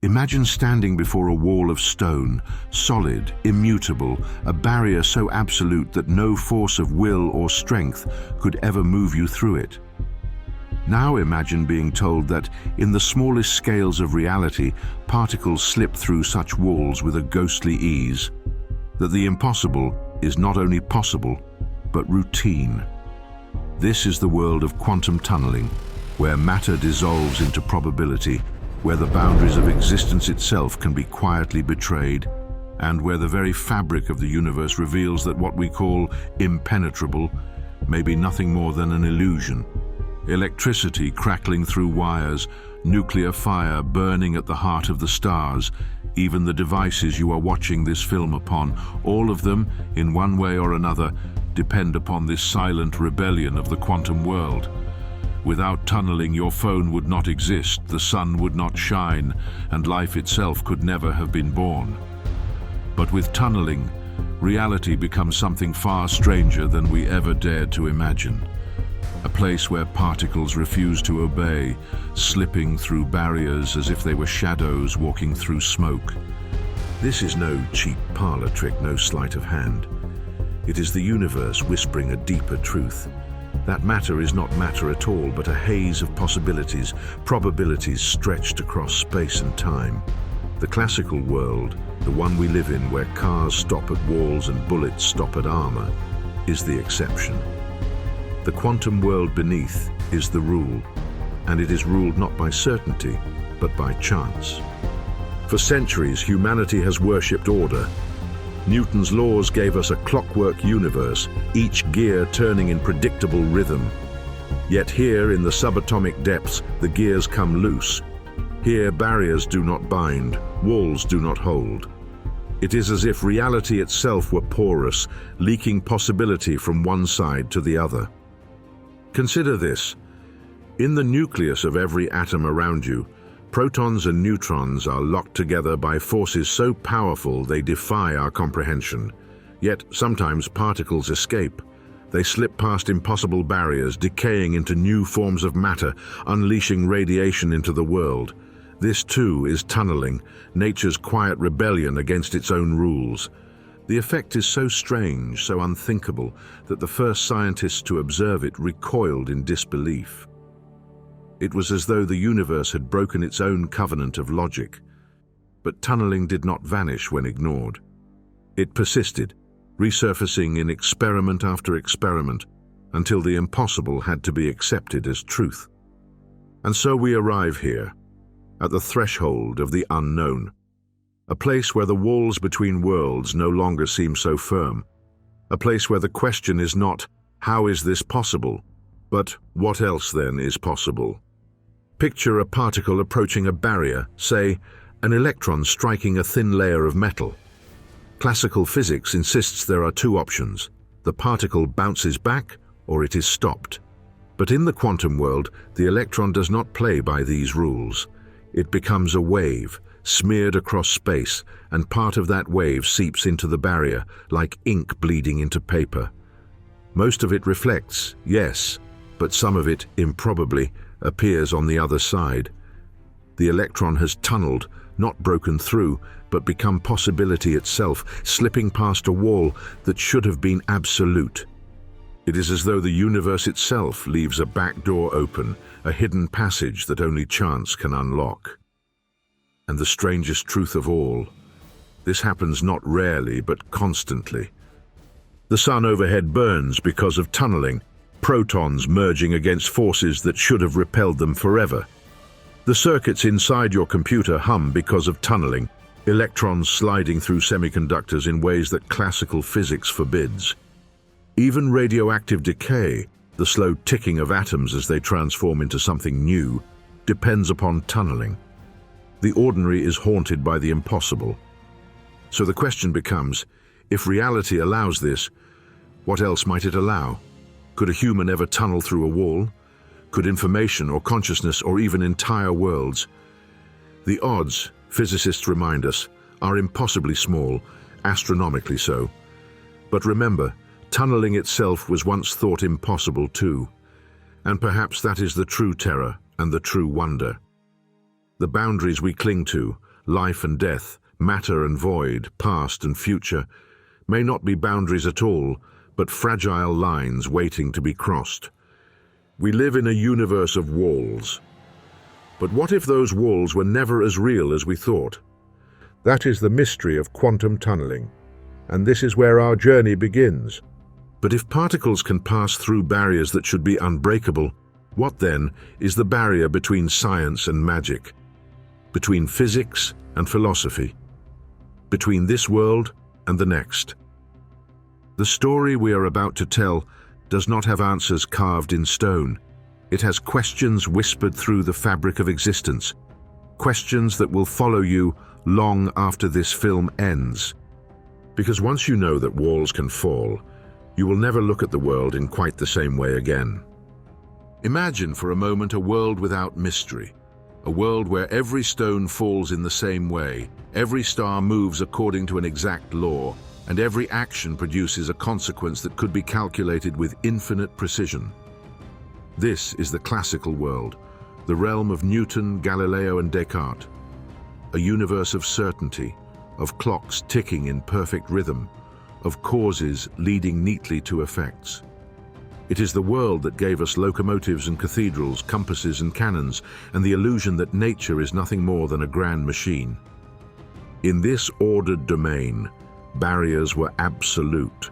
Imagine standing before a wall of stone, solid, immutable, a barrier so absolute that no force of will or strength could ever move you through it. Now imagine being told that, in the smallest scales of reality, particles slip through such walls with a ghostly ease, that the impossible is not only possible, but routine. This is the world of quantum tunneling, where matter dissolves into probability, where the boundaries of existence itself can be quietly betrayed, and where the very fabric of the universe reveals that what we call impenetrable may be nothing more than an illusion. Electricity crackling through wires, nuclear fire burning at the heart of the stars, even the devices you are watching this film upon, all of them, in one way or another, depend upon this silent rebellion of the quantum world. Without tunneling, your phone would not exist, the sun would not shine, and life itself could never have been born. But with tunneling, reality becomes something far stranger than we ever dared to imagine. A place where particles refuse to obey, slipping through barriers as if they were shadows walking through smoke. This is no cheap parlor trick, no sleight of hand. It is the universe whispering a deeper truth. That matter is not matter at all, but a haze of possibilities, probabilities stretched across space and time. The classical world, the one we live in, where cars stop at walls and bullets stop at armor, is the exception. The quantum world beneath is the rule, and it is ruled not by certainty, but by chance. For centuries, humanity has worshipped order. Newton's laws gave us a clockwork universe, each gear turning in predictable rhythm. Yet here, in the subatomic depths, the gears come loose. Here, barriers do not bind, walls do not hold. It is as if reality itself were porous, leaking possibility from one side to the other. Consider this. In the nucleus of every atom around you, protons and neutrons are locked together by forces so powerful they defy our comprehension. Yet sometimes particles escape. They slip past impossible barriers, decaying into new forms of matter, unleashing radiation into the world. This too is tunneling, nature's quiet rebellion against its own rules. The effect is so strange, so unthinkable, that the first scientists to observe it recoiled in disbelief. It was as though the universe had broken its own covenant of logic. But tunneling did not vanish when ignored. It persisted, resurfacing in experiment after experiment, until the impossible had to be accepted as truth. And so we arrive here, at the threshold of the unknown. A place where the walls between worlds no longer seem so firm. A place where the question is not, how is this possible? But what else then is possible? Picture a particle approaching a barrier, say, an electron striking a thin layer of metal. Classical physics insists there are two options. The particle bounces back, or it is stopped. But in the quantum world, the electron does not play by these rules. It becomes a wave, smeared across space, and part of that wave seeps into the barrier, like ink bleeding into paper. Most of it reflects, yes, but some of it, improbably, appears on the other side. The electron has tunneled, not broken through, but become possibility itself, slipping past a wall that should have been absolute. It is as though the universe itself leaves a back door open, a hidden passage that only chance can unlock. And the strangest truth of all, this happens not rarely but constantly. The sun overhead burns because of tunneling, protons merging against forces that should have repelled them forever. The circuits inside your computer hum because of tunneling, electrons sliding through semiconductors in ways that classical physics forbids. Even radioactive decay, the slow ticking of atoms as they transform into something new, depends upon tunneling. The ordinary is haunted by the impossible. So the question becomes, if reality allows this, what else might it allow? Could a human ever tunnel through a wall? Could information or consciousness or even entire worlds? The odds, physicists remind us, are impossibly small, astronomically so. But remember, tunneling itself was once thought impossible too. And perhaps that is the true terror and the true wonder. The boundaries we cling to, life and death, matter and void, past and future, may not be boundaries at all, but fragile lines waiting to be crossed. We live in a universe of walls. But what if those walls were never as real as we thought? That is the mystery of quantum tunneling, and this is where our journey begins. But if particles can pass through barriers that should be unbreakable, what then is the barrier between science and magic, between physics and philosophy, between this world and the next? The story we are about to tell does not have answers carved in stone. It has questions whispered through the fabric of existence, questions that will follow you long after this film ends. Because once you know that walls can fall, you will never look at the world in quite the same way again. Imagine for a moment a world without mystery, a world where every stone falls in the same way, every star moves according to an exact law, and every action produces a consequence that could be calculated with infinite precision. This is the classical world, the realm of Newton, Galileo, and Descartes. A universe of certainty, of clocks ticking in perfect rhythm, of causes leading neatly to effects. It is the world that gave us locomotives and cathedrals, compasses and cannons, and the illusion that nature is nothing more than a grand machine. In this ordered domain, barriers were absolute.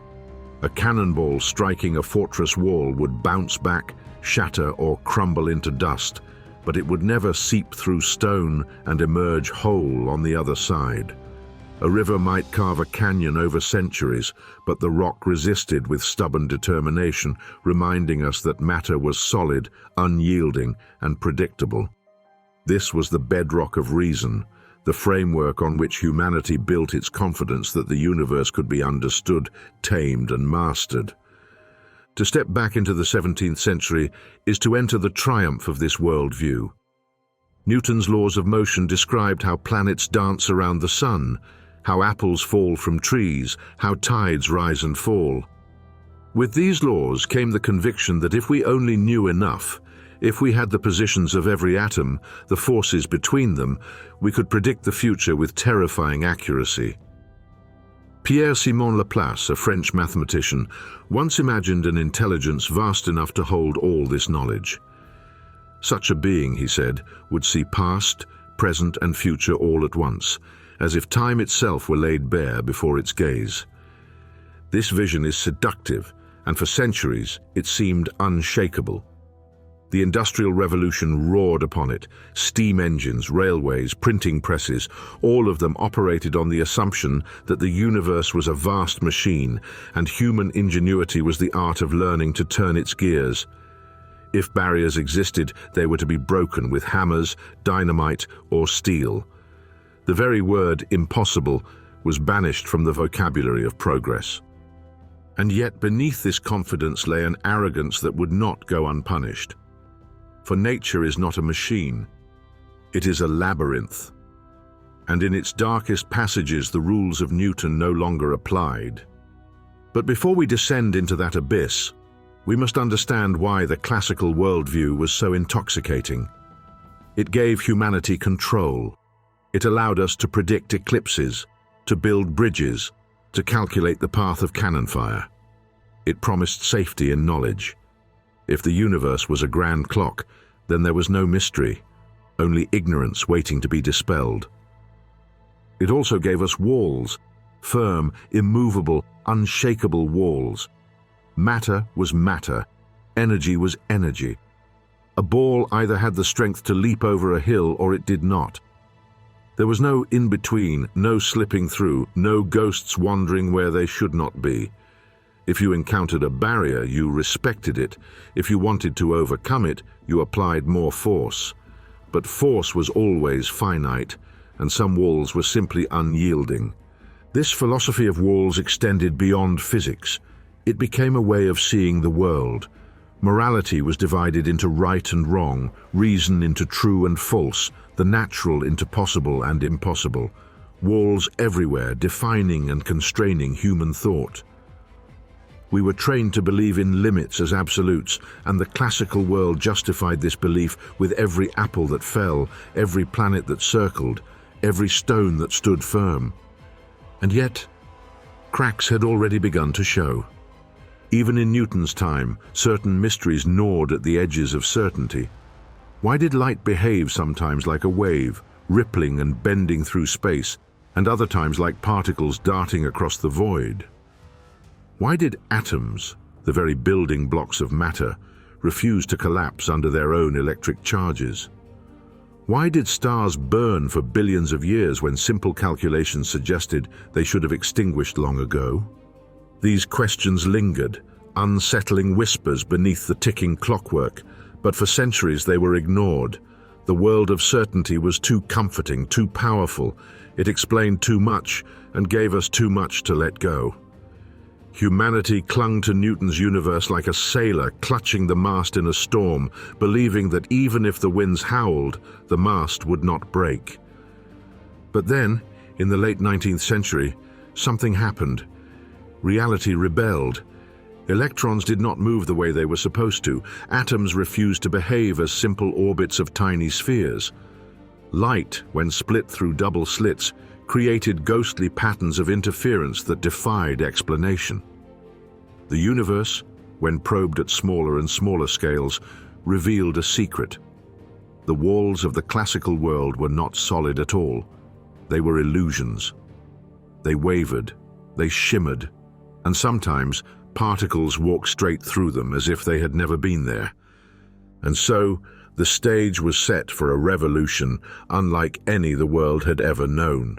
A cannonball striking a fortress wall would bounce back, shatter, or crumble into dust, but it would never seep through stone and emerge whole on the other side. A river might carve a canyon over centuries, but the rock resisted with stubborn determination, reminding us that matter was solid, unyielding, and predictable. This was the bedrock of reason, the framework on which humanity built its confidence that the universe could be understood, tamed, and mastered. To step back into the 17th century is to enter the triumph of this worldview. Newton's laws of motion described how planets dance around the sun, how apples fall from trees, how tides rise and fall. With these laws came the conviction that if we only knew enough, if we had the positions of every atom, the forces between them, we could predict the future with terrifying accuracy. Pierre-Simon Laplace, a French mathematician, once imagined an intelligence vast enough to hold all this knowledge. Such a being, he said, would see past, present, and future all at once, as if time itself were laid bare before its gaze. This vision is seductive, and for centuries it seemed unshakable. The Industrial Revolution roared upon it. Steam engines, railways, printing presses, all of them operated on the assumption that the universe was a vast machine, and human ingenuity was the art of learning to turn its gears. If barriers existed, they were to be broken with hammers, dynamite, or steel. The very word impossible was banished from the vocabulary of progress. And yet beneath this confidence lay an arrogance that would not go unpunished. For nature is not a machine, it is a labyrinth. And in its darkest passages the rules of Newton no longer applied. But before we descend into that abyss, we must understand why the classical worldview was so intoxicating. It gave humanity control. It allowed us to predict eclipses, to build bridges, to calculate the path of cannon fire. It promised safety in knowledge. If the universe was a grand clock, then there was no mystery, only ignorance waiting to be dispelled. It also gave us walls, firm, immovable, unshakable walls. Matter was matter, energy was energy. A ball either had the strength to leap over a hill or it did not. There was no in-between, no slipping through, no ghosts wandering where they should not be. If you encountered a barrier, you respected it. If you wanted to overcome it, you applied more force. But force was always finite, and some walls were simply unyielding. This philosophy of walls extended beyond physics. It became a way of seeing the world. Morality was divided into right and wrong, reason into true and false, the natural into possible and impossible. Walls everywhere, defining and constraining human thought. We were trained to believe in limits as absolutes, and the classical world justified this belief with every apple that fell, every planet that circled, every stone that stood firm. And yet, cracks had already begun to show. Even in Newton's time, certain mysteries gnawed at the edges of certainty. Why did light behave sometimes like a wave, rippling and bending through space, and other times like particles darting across the void? Why did atoms, the very building blocks of matter, refuse to collapse under their own electric charges? Why did stars burn for billions of years when simple calculations suggested they should have extinguished long ago? These questions lingered, unsettling whispers beneath the ticking clockwork, but for centuries they were ignored. The world of certainty was too comforting, too powerful. It explained too much and gave us too much to let go. Humanity clung to Newton's universe like a sailor clutching the mast in a storm, believing that even if the winds howled, the mast would not break. But then, in the late 19th century, something happened. Reality rebelled. Electrons did not move the way they were supposed to. Atoms refused to behave as simple orbits of tiny spheres. Light, when split through double slits, created ghostly patterns of interference that defied explanation. The universe, when probed at smaller and smaller scales, revealed a secret. The walls of the classical world were not solid at all. They were illusions. They wavered, they shimmered, and sometimes particles walked straight through them as if they had never been there. And so, the stage was set for a revolution unlike any the world had ever known.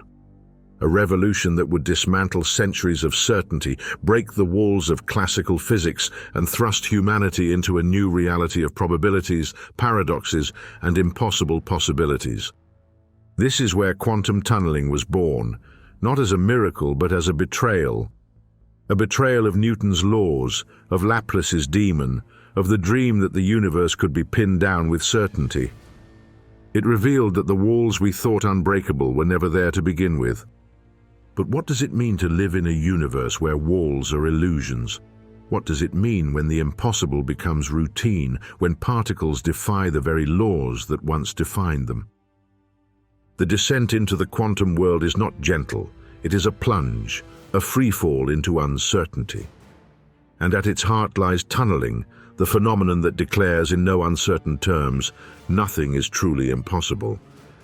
A revolution that would dismantle centuries of certainty, break the walls of classical physics, and thrust humanity into a new reality of probabilities, paradoxes, and impossible possibilities. This is where quantum tunneling was born, not as a miracle but as a betrayal. A betrayal of Newton's laws, of Laplace's demon, of the dream that the universe could be pinned down with certainty. It revealed that the walls we thought unbreakable were never there to begin with. But what does it mean to live in a universe where walls are illusions? What does it mean when the impossible becomes routine, when particles defy the very laws that once defined them? The descent into the quantum world is not gentle. It is a plunge, a free fall into uncertainty. And at its heart lies tunneling, the phenomenon that declares in no uncertain terms, nothing is truly impossible.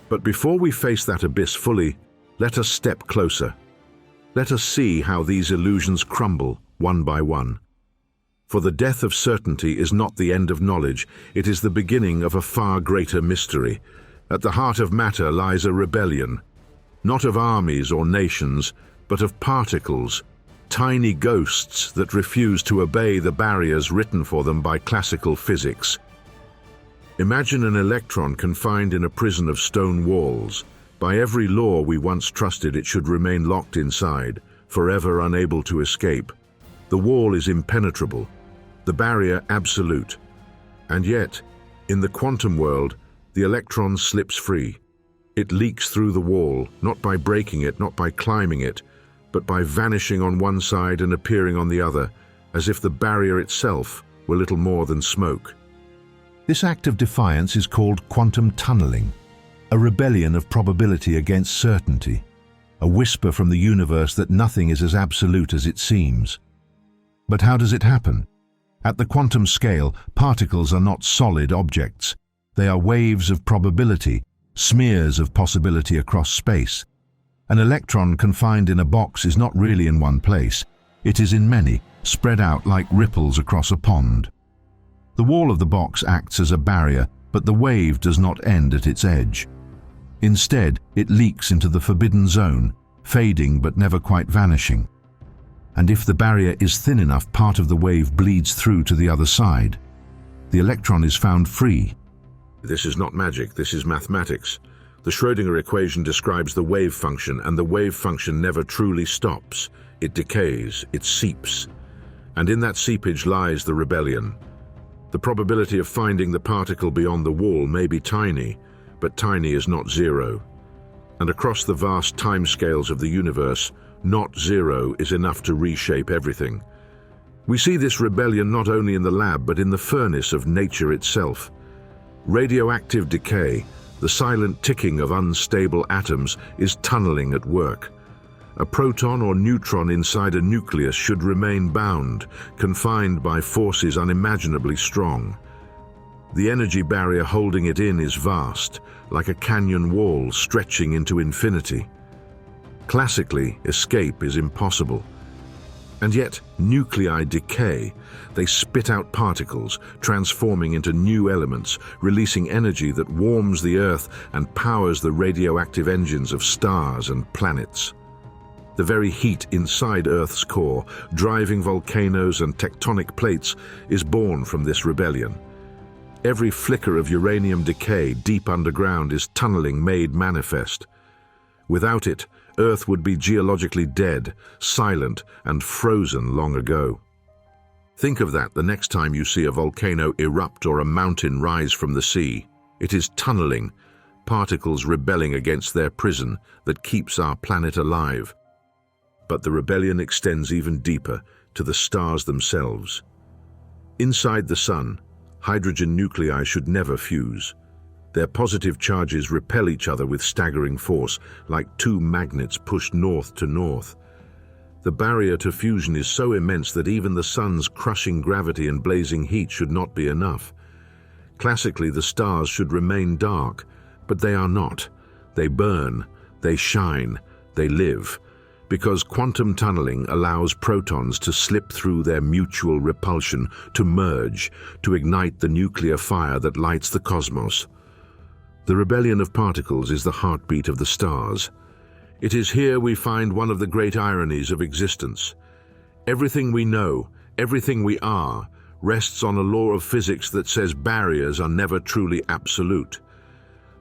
But before we face that abyss fully, let us step closer. Let us see how these illusions crumble, one by one. For the death of certainty is not the end of knowledge, it is the beginning of a far greater mystery. At the heart of matter lies a rebellion, not of armies or nations, but of particles, tiny ghosts that refuse to obey the barriers written for them by classical physics. Imagine an electron confined in a prison of stone walls. By every law we once trusted, it should remain locked inside, forever unable to escape. The wall is impenetrable, the barrier absolute. And yet, in the quantum world, the electron slips free. It leaks through the wall, not by breaking it, not by climbing it, but by vanishing on one side and appearing on the other, as if the barrier itself were little more than smoke. This act of defiance is called quantum tunneling, a rebellion of probability against certainty, a whisper from the universe that nothing is as absolute as it seems. But how does it happen? At the quantum scale, particles are not solid objects. They are waves of probability, smears of possibility across space. An electron confined in a box is not really in one place. It is in many, spread out like ripples across a pond. The wall of the box acts as a barrier, but the wave does not end at its edge. Instead, it leaks into the forbidden zone, fading but never quite vanishing. And if the barrier is thin enough, part of the wave bleeds through to the other side. The electron is found free. This is not magic, this is mathematics. The Schrödinger equation describes the wave function, and the wave function never truly stops. It decays, it seeps. And in that seepage lies the rebellion. The probability of finding the particle beyond the wall may be tiny, but tiny is not zero. And across the vast timescales of the universe, not zero is enough to reshape everything. We see this rebellion not only in the lab, but in the furnace of nature itself. Radioactive decay, The silent ticking of unstable atoms is tunneling at work. A proton or neutron inside a nucleus should remain bound, confined by forces unimaginably strong. The energy barrier holding it in is vast, like a canyon wall stretching into infinity. Classically, escape is impossible. And yet, nuclei decay. They spit out particles, transforming into new elements, releasing energy that warms the Earth and powers the radioactive engines of stars and planets. The very heat inside Earth's core, driving volcanoes and tectonic plates, is born from this rebellion. Every flicker of uranium decay deep underground is tunneling made manifest. Without it, Earth would be geologically dead, silent, and frozen long ago. Think of that the next time you see a volcano erupt or a mountain rise from the sea. It is tunneling, particles rebelling against their prison that keeps our planet alive. But the rebellion extends even deeper, to the stars themselves. Inside the Sun, hydrogen nuclei should never fuse. Their positive charges repel each other with staggering force, like two magnets pushed north to north. The barrier to fusion is so immense that even the Sun's crushing gravity and blazing heat should not be enough. Classically, the stars should remain dark, but they are not. They burn, they shine, they live, because quantum tunneling allows protons to slip through their mutual repulsion, to merge, to ignite the nuclear fire that lights the cosmos. The rebellion of particles is the heartbeat of the stars. It is here we find one of the great ironies of existence. Everything we know, everything we are, rests on a law of physics that says barriers are never truly absolute,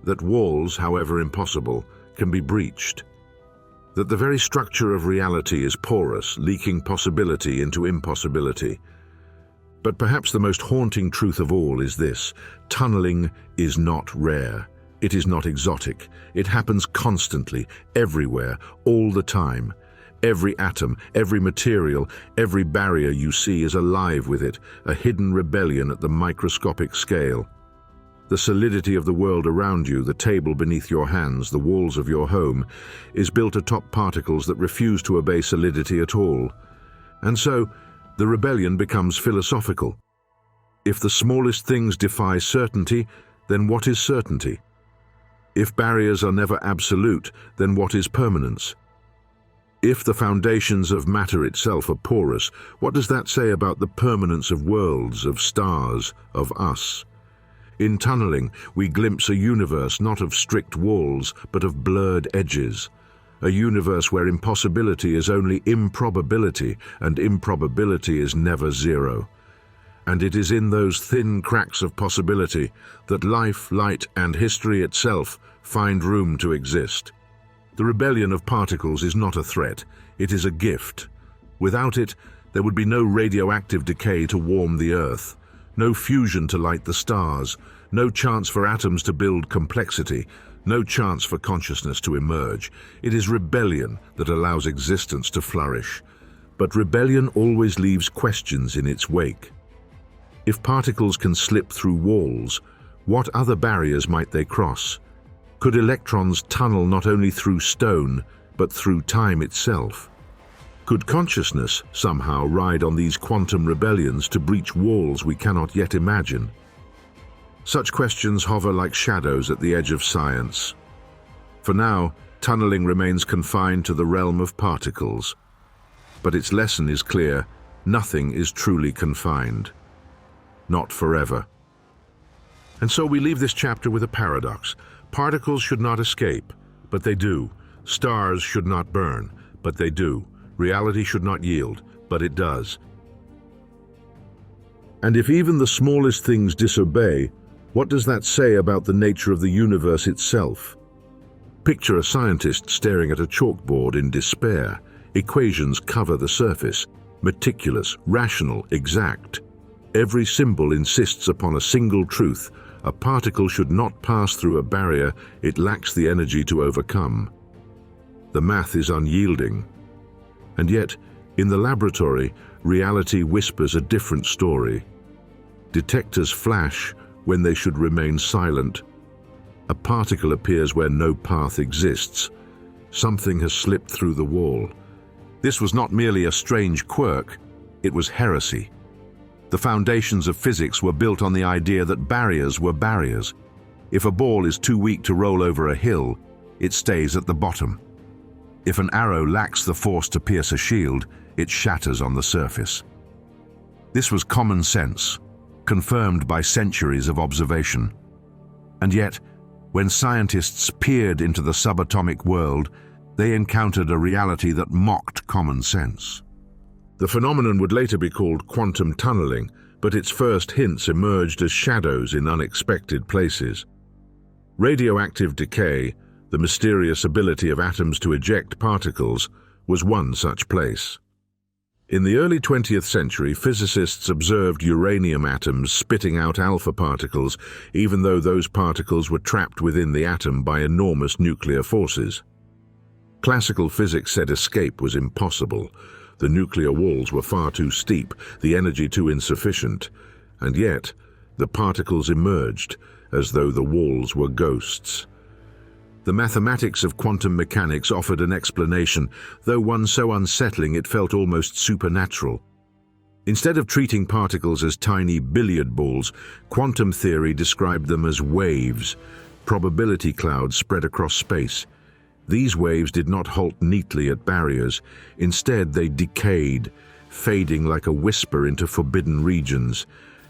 that walls, however impossible, can be breached, that the very structure of reality is porous, leaking possibility into impossibility. But perhaps the most haunting truth of all is this: tunneling is not rare. It is not exotic. It happens constantly, everywhere, all the time. Every atom, every material, every barrier you see is alive with it, a hidden rebellion at the microscopic scale. The solidity of the world around you, the table beneath your hands, the walls of your home, is built atop particles that refuse to obey solidity at all. And so, the rebellion becomes philosophical. If the smallest things defy certainty, then what is certainty? If barriers are never absolute, then what is permanence? If the foundations of matter itself are porous, what does that say about the permanence of worlds, of stars, of us? In tunneling, we glimpse a universe not of strict walls, but of blurred edges. A universe where impossibility is only improbability, and improbability is never zero. And it is in those thin cracks of possibility that life, light, and history itself find room to exist. The rebellion of particles is not a threat, it is a gift. Without it, there would be no radioactive decay to warm the Earth, no fusion to light the stars, no chance for atoms to build complexity, no chance for consciousness to emerge. It is rebellion that allows existence to flourish. But rebellion always leaves questions in its wake. If particles can slip through walls, what other barriers might they cross? Could electrons tunnel not only through stone, but through time itself? Could consciousness somehow ride on these quantum rebellions to breach walls we cannot yet imagine? Such questions hover like shadows at the edge of science. For now, tunneling remains confined to the realm of particles. But its lesson is clear: nothing is truly confined. Not forever. And so we leave this chapter with a paradox. Particles should not escape, but they do. Stars should not burn, but they do. Reality should not yield, but it does. And if even the smallest things disobey, what does that say about the nature of the universe itself? Picture a scientist staring at a chalkboard in despair. Equations cover the surface, meticulous, rational, exact. Every symbol insists upon a single truth: a particle should not pass through a barrier it lacks the energy to overcome. The math is unyielding. And yet, in the laboratory, reality whispers a different story. Detectors flash when they should remain silent. A particle appears where no path exists. Something has slipped through the wall. This was not merely a strange quirk, it was heresy. The foundations of physics were built on the idea that barriers were barriers. If a ball is too weak to roll over a hill, it stays at the bottom. If an arrow lacks the force to pierce a shield, it shatters on the surface. This was common sense, confirmed by centuries of observation. And yet, when scientists peered into the subatomic world, they encountered a reality that mocked common sense. The phenomenon would later be called quantum tunneling, but its first hints emerged as shadows in unexpected places. Radioactive decay, the mysterious ability of atoms to eject particles, was one such place. In the early 20th century, physicists observed uranium atoms spitting out alpha particles, even though those particles were trapped within the atom by enormous nuclear forces. Classical physics said escape was impossible. The nuclear walls were far too steep, the energy too insufficient, and yet the particles emerged as though the walls were ghosts. The mathematics of quantum mechanics offered an explanation, though one so unsettling it felt almost supernatural. Instead of treating particles as tiny billiard balls, quantum theory described them as waves, probability clouds spread across space. These waves did not halt neatly at barriers. Instead, they decayed, fading like a whisper into forbidden regions,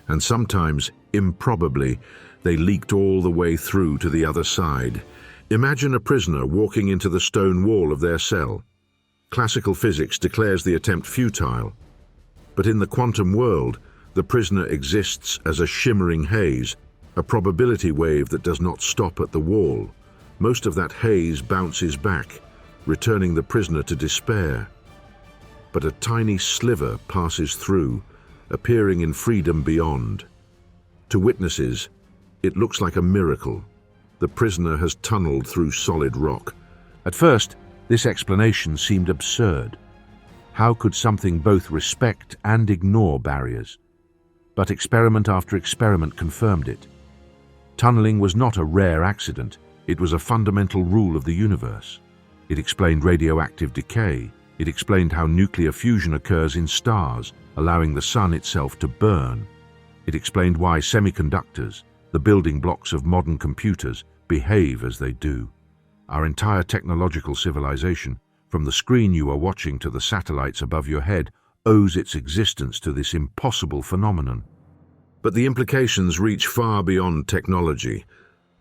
and sometimes, improbably, they leaked all the way through to the other side. Imagine a prisoner walking into the stone wall of their cell. Classical physics declares the attempt futile. But in the quantum world, the prisoner exists as a shimmering haze, a probability wave that does not stop at the wall. Most of that haze bounces back, returning the prisoner to despair. But a tiny sliver passes through, appearing in freedom beyond. To witnesses, it looks like a miracle. The prisoner has tunneled through solid rock. At first, this explanation seemed absurd. How could something both respect and ignore barriers? But experiment after experiment confirmed it. Tunneling was not a rare accident. It was a fundamental rule of the universe. It explained radioactive decay. It explained how nuclear fusion occurs in stars, allowing the sun itself to burn. It explained why semiconductors, the building blocks of modern computers, behave as they do. Our entire technological civilization, from the screen you are watching to the satellites above your head, owes its existence to this impossible phenomenon. But the implications reach far beyond technology.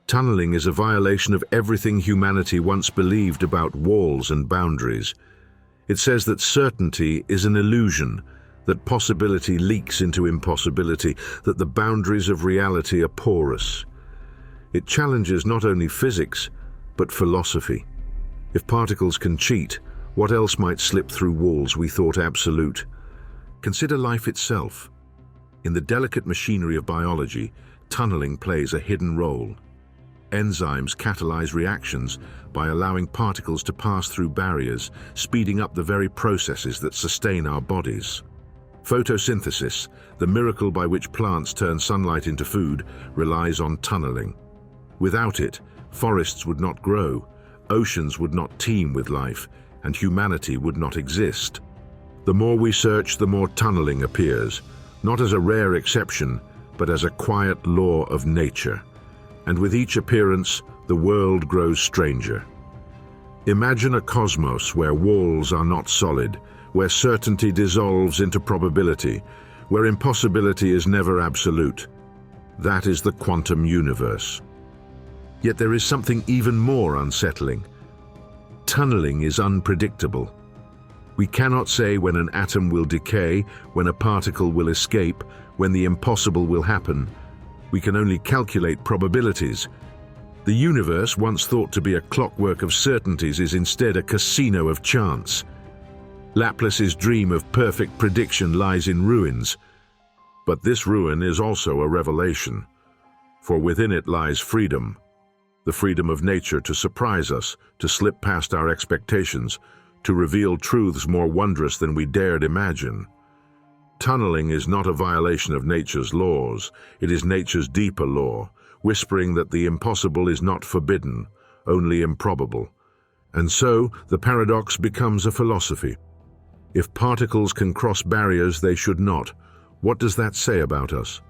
Tunneling is a violation of everything humanity once believed about walls and boundaries. It says that certainty is an illusion, that possibility leaks into impossibility, that the boundaries of reality are porous. It challenges not only physics, but philosophy. If particles can cheat, what else might slip through walls we thought absolute? Consider life itself. In the delicate machinery of biology, tunneling plays a hidden role. Enzymes catalyze reactions by allowing particles to pass through barriers, speeding up the very processes that sustain our bodies. Photosynthesis, the miracle by which plants turn sunlight into food, relies on tunneling. Without it, forests would not grow, oceans would not teem with life, and humanity would not exist. The more we search, the more tunneling appears, not as a rare exception, but as a quiet law of nature. And with each appearance, the world grows stranger. Imagine a cosmos where walls are not solid, where certainty dissolves into probability, where impossibility is never absolute. That is the quantum universe. Yet there is something even more unsettling. Tunneling is unpredictable. We cannot say when an atom will decay, when a particle will escape, when the impossible will happen. We can only calculate probabilities. The universe, once thought to be a clockwork of certainties, is instead a casino of chance. Laplace's dream of perfect prediction lies in ruins. But this ruin is also a revelation, for within it lies freedom. The freedom of nature to surprise us, to slip past our expectations, to reveal truths more wondrous than we dared imagine. Tunneling is not a violation of nature's laws, it is nature's deeper law, whispering that the impossible is not forbidden, only improbable. And so, the paradox becomes a philosophy. If particles can cross barriers they should not, what does that say about us?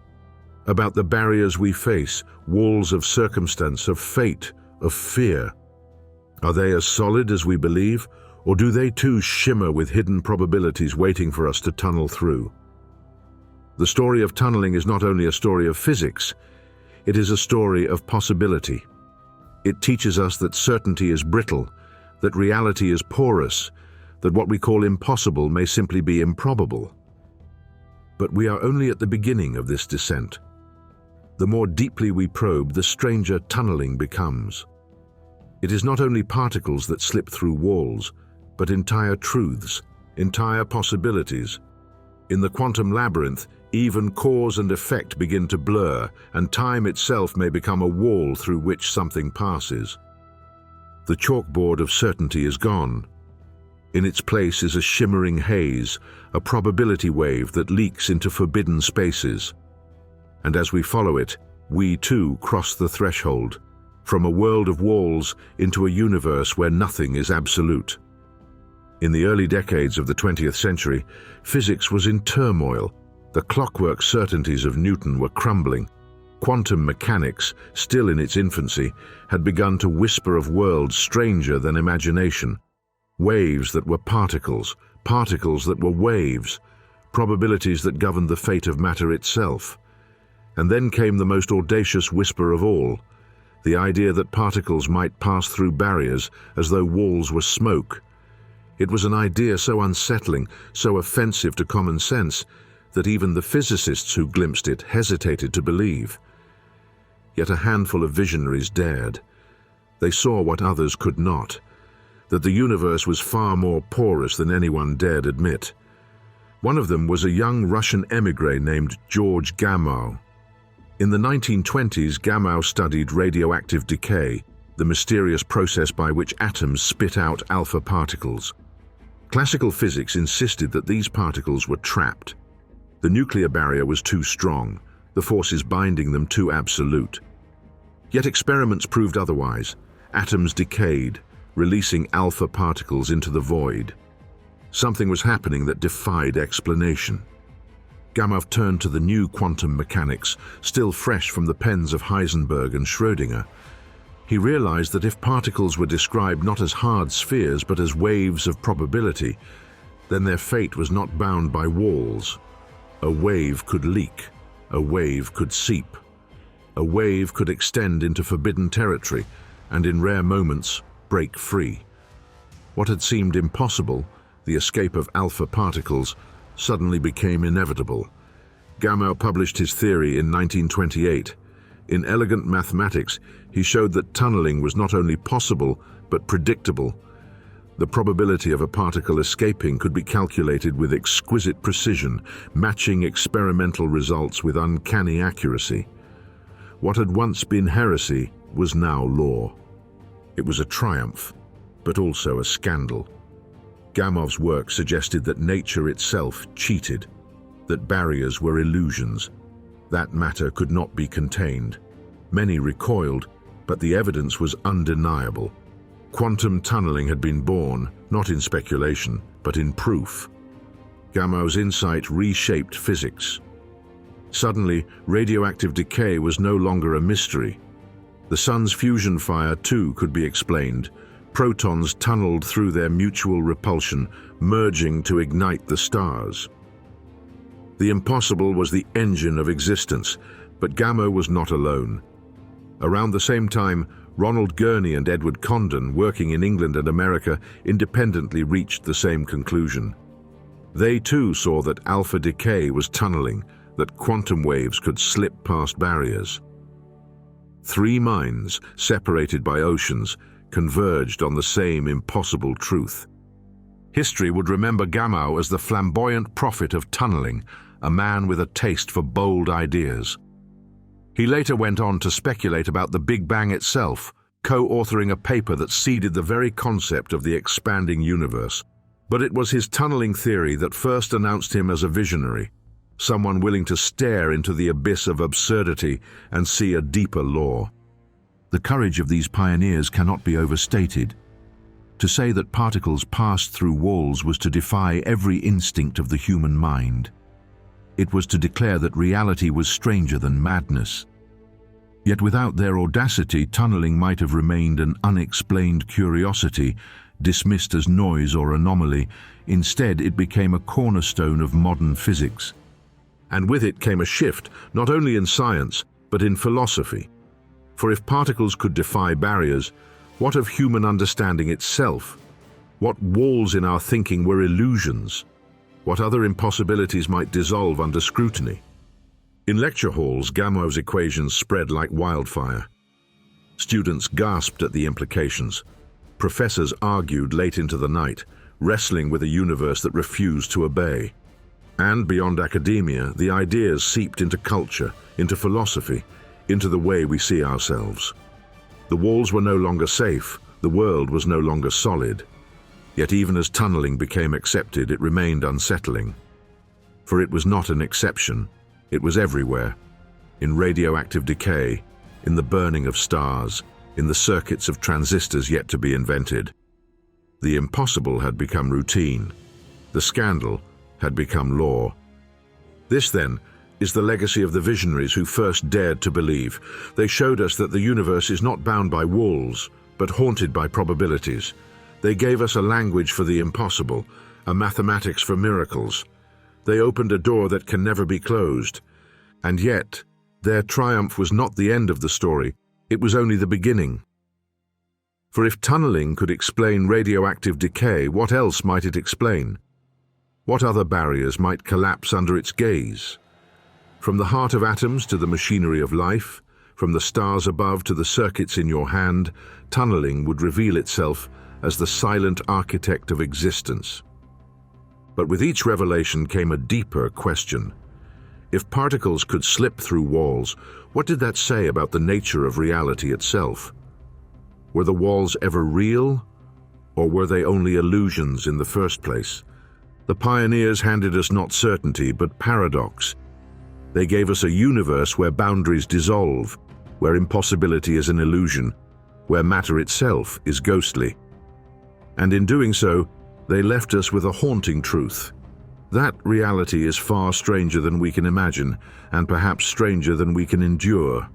About the barriers we face, walls of circumstance, of fate, of fear. Are they as solid as we believe, or do they too shimmer with hidden probabilities waiting for us to tunnel through? The story of tunneling is not only a story of physics, it is a story of possibility. It teaches us that certainty is brittle, that reality is porous, that what we call impossible may simply be improbable. But we are only at the beginning of this descent. The more deeply we probe, the stranger tunneling becomes. It is not only particles that slip through walls, but entire truths, entire possibilities. In the quantum labyrinth, even cause and effect begin to blur, and time itself may become a wall through which something passes. The chalkboard of certainty is gone. In its place is a shimmering haze, a probability wave that leaks into forbidden spaces. And as we follow it, we too cross the threshold, from a world of walls into a universe where nothing is absolute. In the early decades of the 20th century, physics was in turmoil. The clockwork certainties of Newton were crumbling. Quantum mechanics, still in its infancy, had begun to whisper of worlds stranger than imagination. Waves that were particles, particles that were waves, probabilities that governed the fate of matter itself. And then came the most audacious whisper of all, the idea that particles might pass through barriers as though walls were smoke. It was an idea so unsettling, so offensive to common sense, that even the physicists who glimpsed it hesitated to believe. Yet a handful of visionaries dared. They saw what others could not, that the universe was far more porous than anyone dared admit. One of them was a young Russian émigré named George Gamow. In the 1920s, Gamow studied radioactive decay, the mysterious process by which atoms spit out alpha particles. Classical physics insisted that these particles were trapped. The nuclear barrier was too strong, the forces binding them too absolute. Yet experiments proved otherwise. Atoms decayed, releasing alpha particles into the void. Something was happening that defied explanation. Gamow turned to the new quantum mechanics, still fresh from the pens of Heisenberg and Schrödinger. He realized that if particles were described not as hard spheres but as waves of probability, then their fate was not bound by walls. A wave could leak, a wave could seep. A wave could extend into forbidden territory and in rare moments break free. What had seemed impossible, the escape of alpha particles, suddenly became inevitable. Gamow published his theory in 1928. In Elegant Mathematics, he showed that tunneling was not only possible, but predictable. The probability of a particle escaping could be calculated with exquisite precision, matching experimental results with uncanny accuracy. What had once been heresy was now law. It was a triumph, but also a scandal. Gamow's work suggested that nature itself cheated, that barriers were illusions, that matter could not be contained. Many recoiled, but the evidence was undeniable. Quantum tunneling had been born, not in speculation, but in proof. Gamow's insight reshaped physics. Suddenly, radioactive decay was no longer a mystery. The sun's fusion fire, too, could be explained. Protons tunneled through their mutual repulsion, merging to ignite the stars. The impossible was the engine of existence, but Gamow was not alone. Around the same time, Ronald Gurney and Edward Condon, working in England and America, independently reached the same conclusion. They too saw that alpha decay was tunneling, that quantum waves could slip past barriers. Three minds, separated by oceans, converged on the same impossible truth. History would remember Gamow as the flamboyant prophet of tunneling, a man with a taste for bold ideas. He later went on to speculate about the Big Bang itself, co-authoring a paper that seeded the very concept of the expanding universe. But it was his tunneling theory that first announced him as a visionary. someone willing to stare into the abyss of absurdity and see a deeper law. The courage of these pioneers cannot be overstated. To say that particles passed through walls was to defy every instinct of the human mind. It was to declare that reality was stranger than madness. Yet without their audacity, tunneling might have remained an unexplained curiosity, dismissed as noise or anomaly. Instead, it became a cornerstone of modern physics. And with it came a shift, not only in science, but in philosophy. For if particles could defy barriers, what of human understanding itself? What walls in our thinking were illusions? What other impossibilities might dissolve under scrutiny? In lecture halls, Gamow's equations spread like wildfire. Students gasped at the implications. Professors argued late into the night, wrestling with a universe that refused to obey. And beyond academia, the ideas seeped into culture, into philosophy, into the way we see ourselves. The walls were no longer safe, the world was no longer solid. Yet even as tunneling became accepted, it remained unsettling. For it was not an exception. It was everywhere, in radioactive decay, in the burning of stars, in the circuits of transistors yet to be invented. The impossible had become routine. The scandal had become law. This, then, is the legacy of the visionaries who first dared to believe. They showed us that the universe is not bound by walls, but haunted by probabilities. They gave us a language for the impossible, a mathematics for miracles. They opened a door that can never be closed. And yet, their triumph was not the end of the story, it was only the beginning. For if tunneling could explain radioactive decay, what else might it explain? What other barriers might collapse under its gaze? From the heart of atoms to the machinery of life, from the stars above to the circuits in your hand, tunneling would reveal itself as the silent architect of existence. But with each revelation came a deeper question. If particles could slip through walls, what did that say about the nature of reality itself? Were the walls ever real, or were they only illusions in the first place? The pioneers handed us not certainty, but paradox. They gave us a universe where boundaries dissolve, where impossibility is an illusion, where matter itself is ghostly. And in doing so, they left us with a haunting truth. That reality is far stranger than we can imagine, and perhaps stranger than we can endure.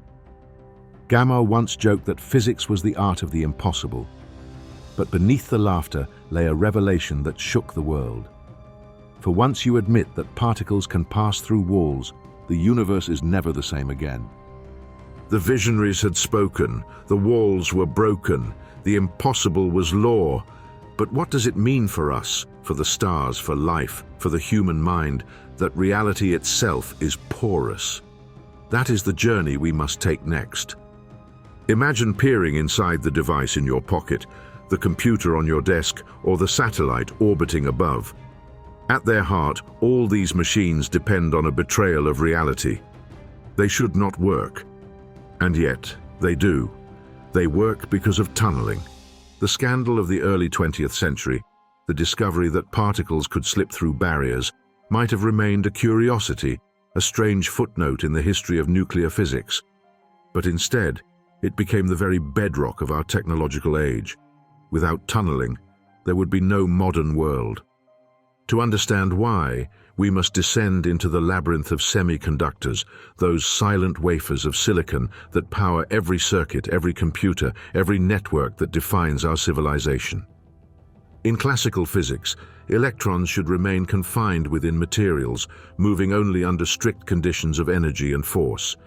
Gamow once joked that physics was the art of the impossible. But beneath the laughter lay a revelation that shook the world. For once you admit that particles can pass through walls, the universe is never the same again. The visionaries had spoken, the walls were broken, the impossible was law. But what does it mean for us, for the stars, for life, for the human mind, that reality itself is porous? That is the journey we must take next. Imagine peering inside the device in your pocket, the computer on your desk, or the satellite orbiting above. At their heart, all these machines depend on a betrayal of reality. They should not work. And yet, they do. They work because of tunneling. The scandal of the early 20th century, the discovery that particles could slip through barriers, might have remained a curiosity, a strange footnote in the history of nuclear physics. But instead, it became the very bedrock of our technological age. Without tunneling, there would be no modern world. To understand why, we must descend into the labyrinth of semiconductors, those silent wafers of silicon that power every circuit, every computer, every network that defines our civilization. In classical physics, electrons should remain confined within materials, moving only under strict conditions of energy and force.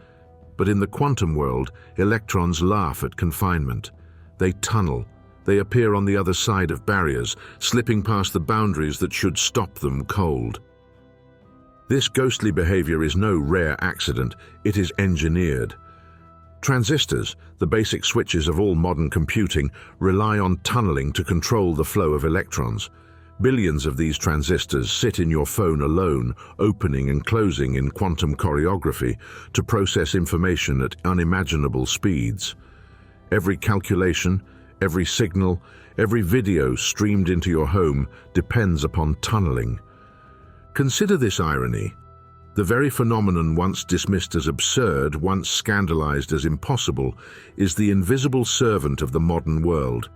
But in the quantum world, electrons laugh at confinement. They tunnel. They appear on the other side of barriers, slipping past the boundaries that should stop them cold. This ghostly behavior is no rare accident, it is engineered. Transistors, the basic switches of all modern computing, rely on tunneling to control the flow of electrons. Billions of these transistors sit in your phone alone, opening and closing in quantum choreography to process information at unimaginable speeds. Every calculation, every signal, every video streamed into your home depends upon tunneling. Consider this irony. The very phenomenon once dismissed as absurd, once scandalized as impossible, is the invisible servant of the modern world.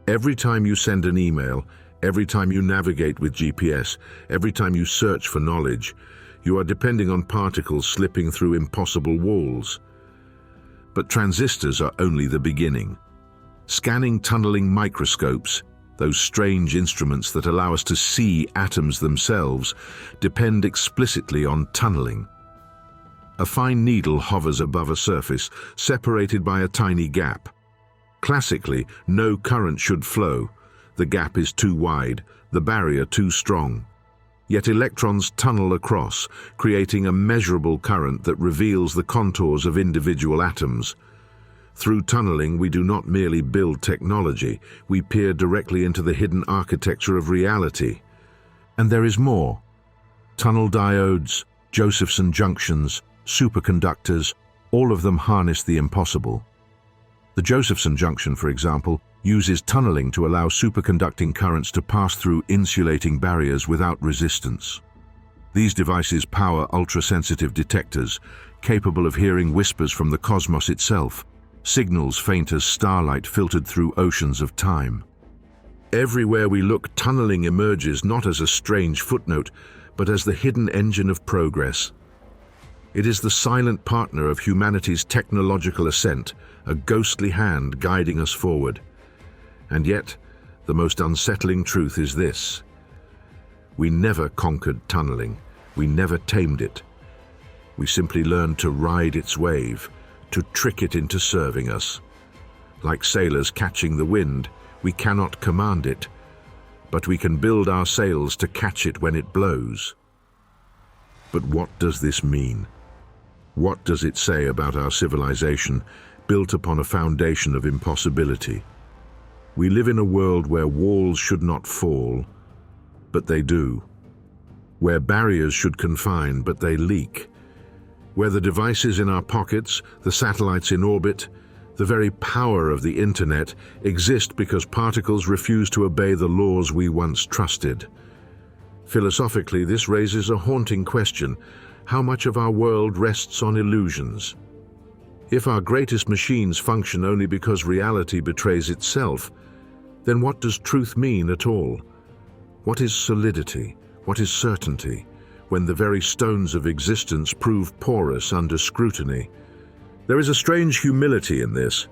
Every time you send an email, every time you navigate with GPS, every time you search for knowledge, you are depending on particles slipping through impossible walls. But transistors are only the beginning. Scanning tunneling microscopes, those strange instruments that allow us to see atoms themselves, depend explicitly on tunneling. A fine needle hovers above a surface, separated by a tiny gap. Classically, no current should flow. The gap is too wide, the barrier too strong. Yet electrons tunnel across, creating a measurable current that reveals the contours of individual atoms. Through tunneling, we do not merely build technology, we peer directly into the hidden architecture of reality. And there is more. Tunnel diodes, Josephson junctions, superconductors, all of them harness the impossible. The Josephson junction, for example, uses tunneling to allow superconducting currents to pass through insulating barriers without resistance. These devices power ultra-sensitive detectors, capable of hearing whispers from the cosmos itself, signals faint as starlight filtered through oceans of time. Everywhere we look, tunneling emerges not as a strange footnote, but as the hidden engine of progress. It is the silent partner of humanity's technological ascent, a ghostly hand guiding us forward. And yet, the most unsettling truth is this: we never conquered tunneling, we never tamed it. We simply learned to ride its wave, to trick it into serving us. Like sailors catching the wind, we cannot command it, but we can build our sails to catch it when it blows. But what does this mean? What does it say about our civilization, built upon a foundation of impossibility? We live in a world where walls should not fall, but they do. Where barriers should confine, but they leak. Where the devices in our pockets, the satellites in orbit, the very power of the internet exist because particles refuse to obey the laws we once trusted. Philosophically, this raises a haunting question: how much of our world rests on illusions? If our greatest machines function only because reality betrays itself, then what does truth mean at all? What is solidity? What is certainty, when the very stones of existence prove porous under scrutiny? There is a strange humility in this.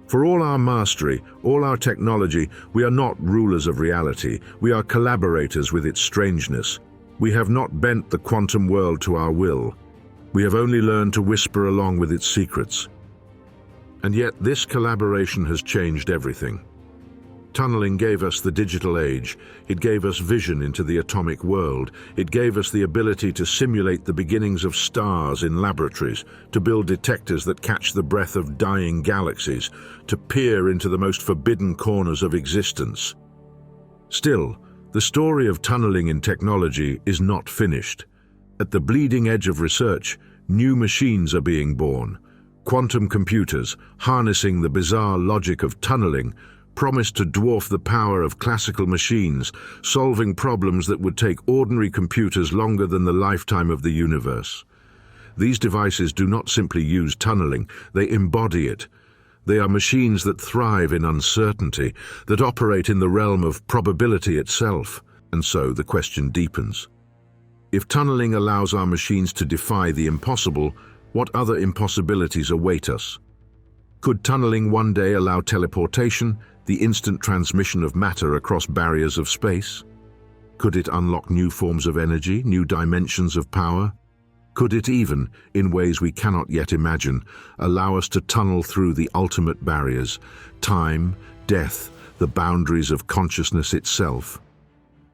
For all our mastery, all our technology, we are not rulers of reality. We are collaborators with its strangeness. We have not bent the quantum world to our will. We have only learned to whisper along with its secrets. And yet this collaboration has changed everything. Tunneling gave us the digital age. It gave us vision into the atomic world. It gave us the ability to simulate the beginnings of stars in laboratories, to build detectors that catch the breath of dying galaxies, to peer into the most forbidden corners of existence. Still, the story of tunneling in technology is not finished. At the bleeding edge of research, new machines are being born. Quantum computers, harnessing the bizarre logic of tunneling, promise to dwarf the power of classical machines, solving problems that would take ordinary computers longer than the lifetime of the universe. These devices do not simply use tunneling, they embody it. They are machines that thrive in uncertainty, that operate in the realm of probability itself. And so the question deepens. If tunneling allows our machines to defy the impossible, what other impossibilities await us? Could tunneling one day allow teleportation, the instant transmission of matter across barriers of space? Could it unlock new forms of energy, new dimensions of power? Could it even, in ways we cannot yet imagine, allow us to tunnel through the ultimate barriers, time, death, the boundaries of consciousness itself?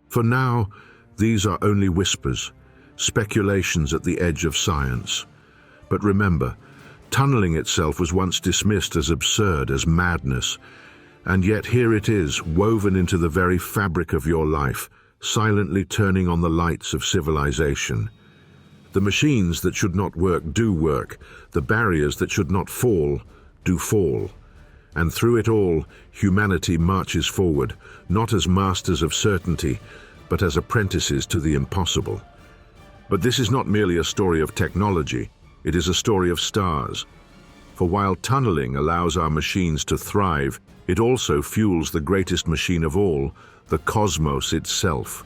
For now, these are only whispers, speculations at the edge of science. But remember, tunneling itself was once dismissed as absurd, as madness. And yet here it is, woven into the very fabric of your life, silently turning on the lights of civilization. The machines that should not work do work. The barriers that should not fall do fall. And through it all, humanity marches forward, not as masters of certainty, but as apprentices to the impossible. But this is not merely a story of technology, it is a story of stars. For while tunneling allows our machines to thrive, it also fuels the greatest machine of all, the cosmos itself.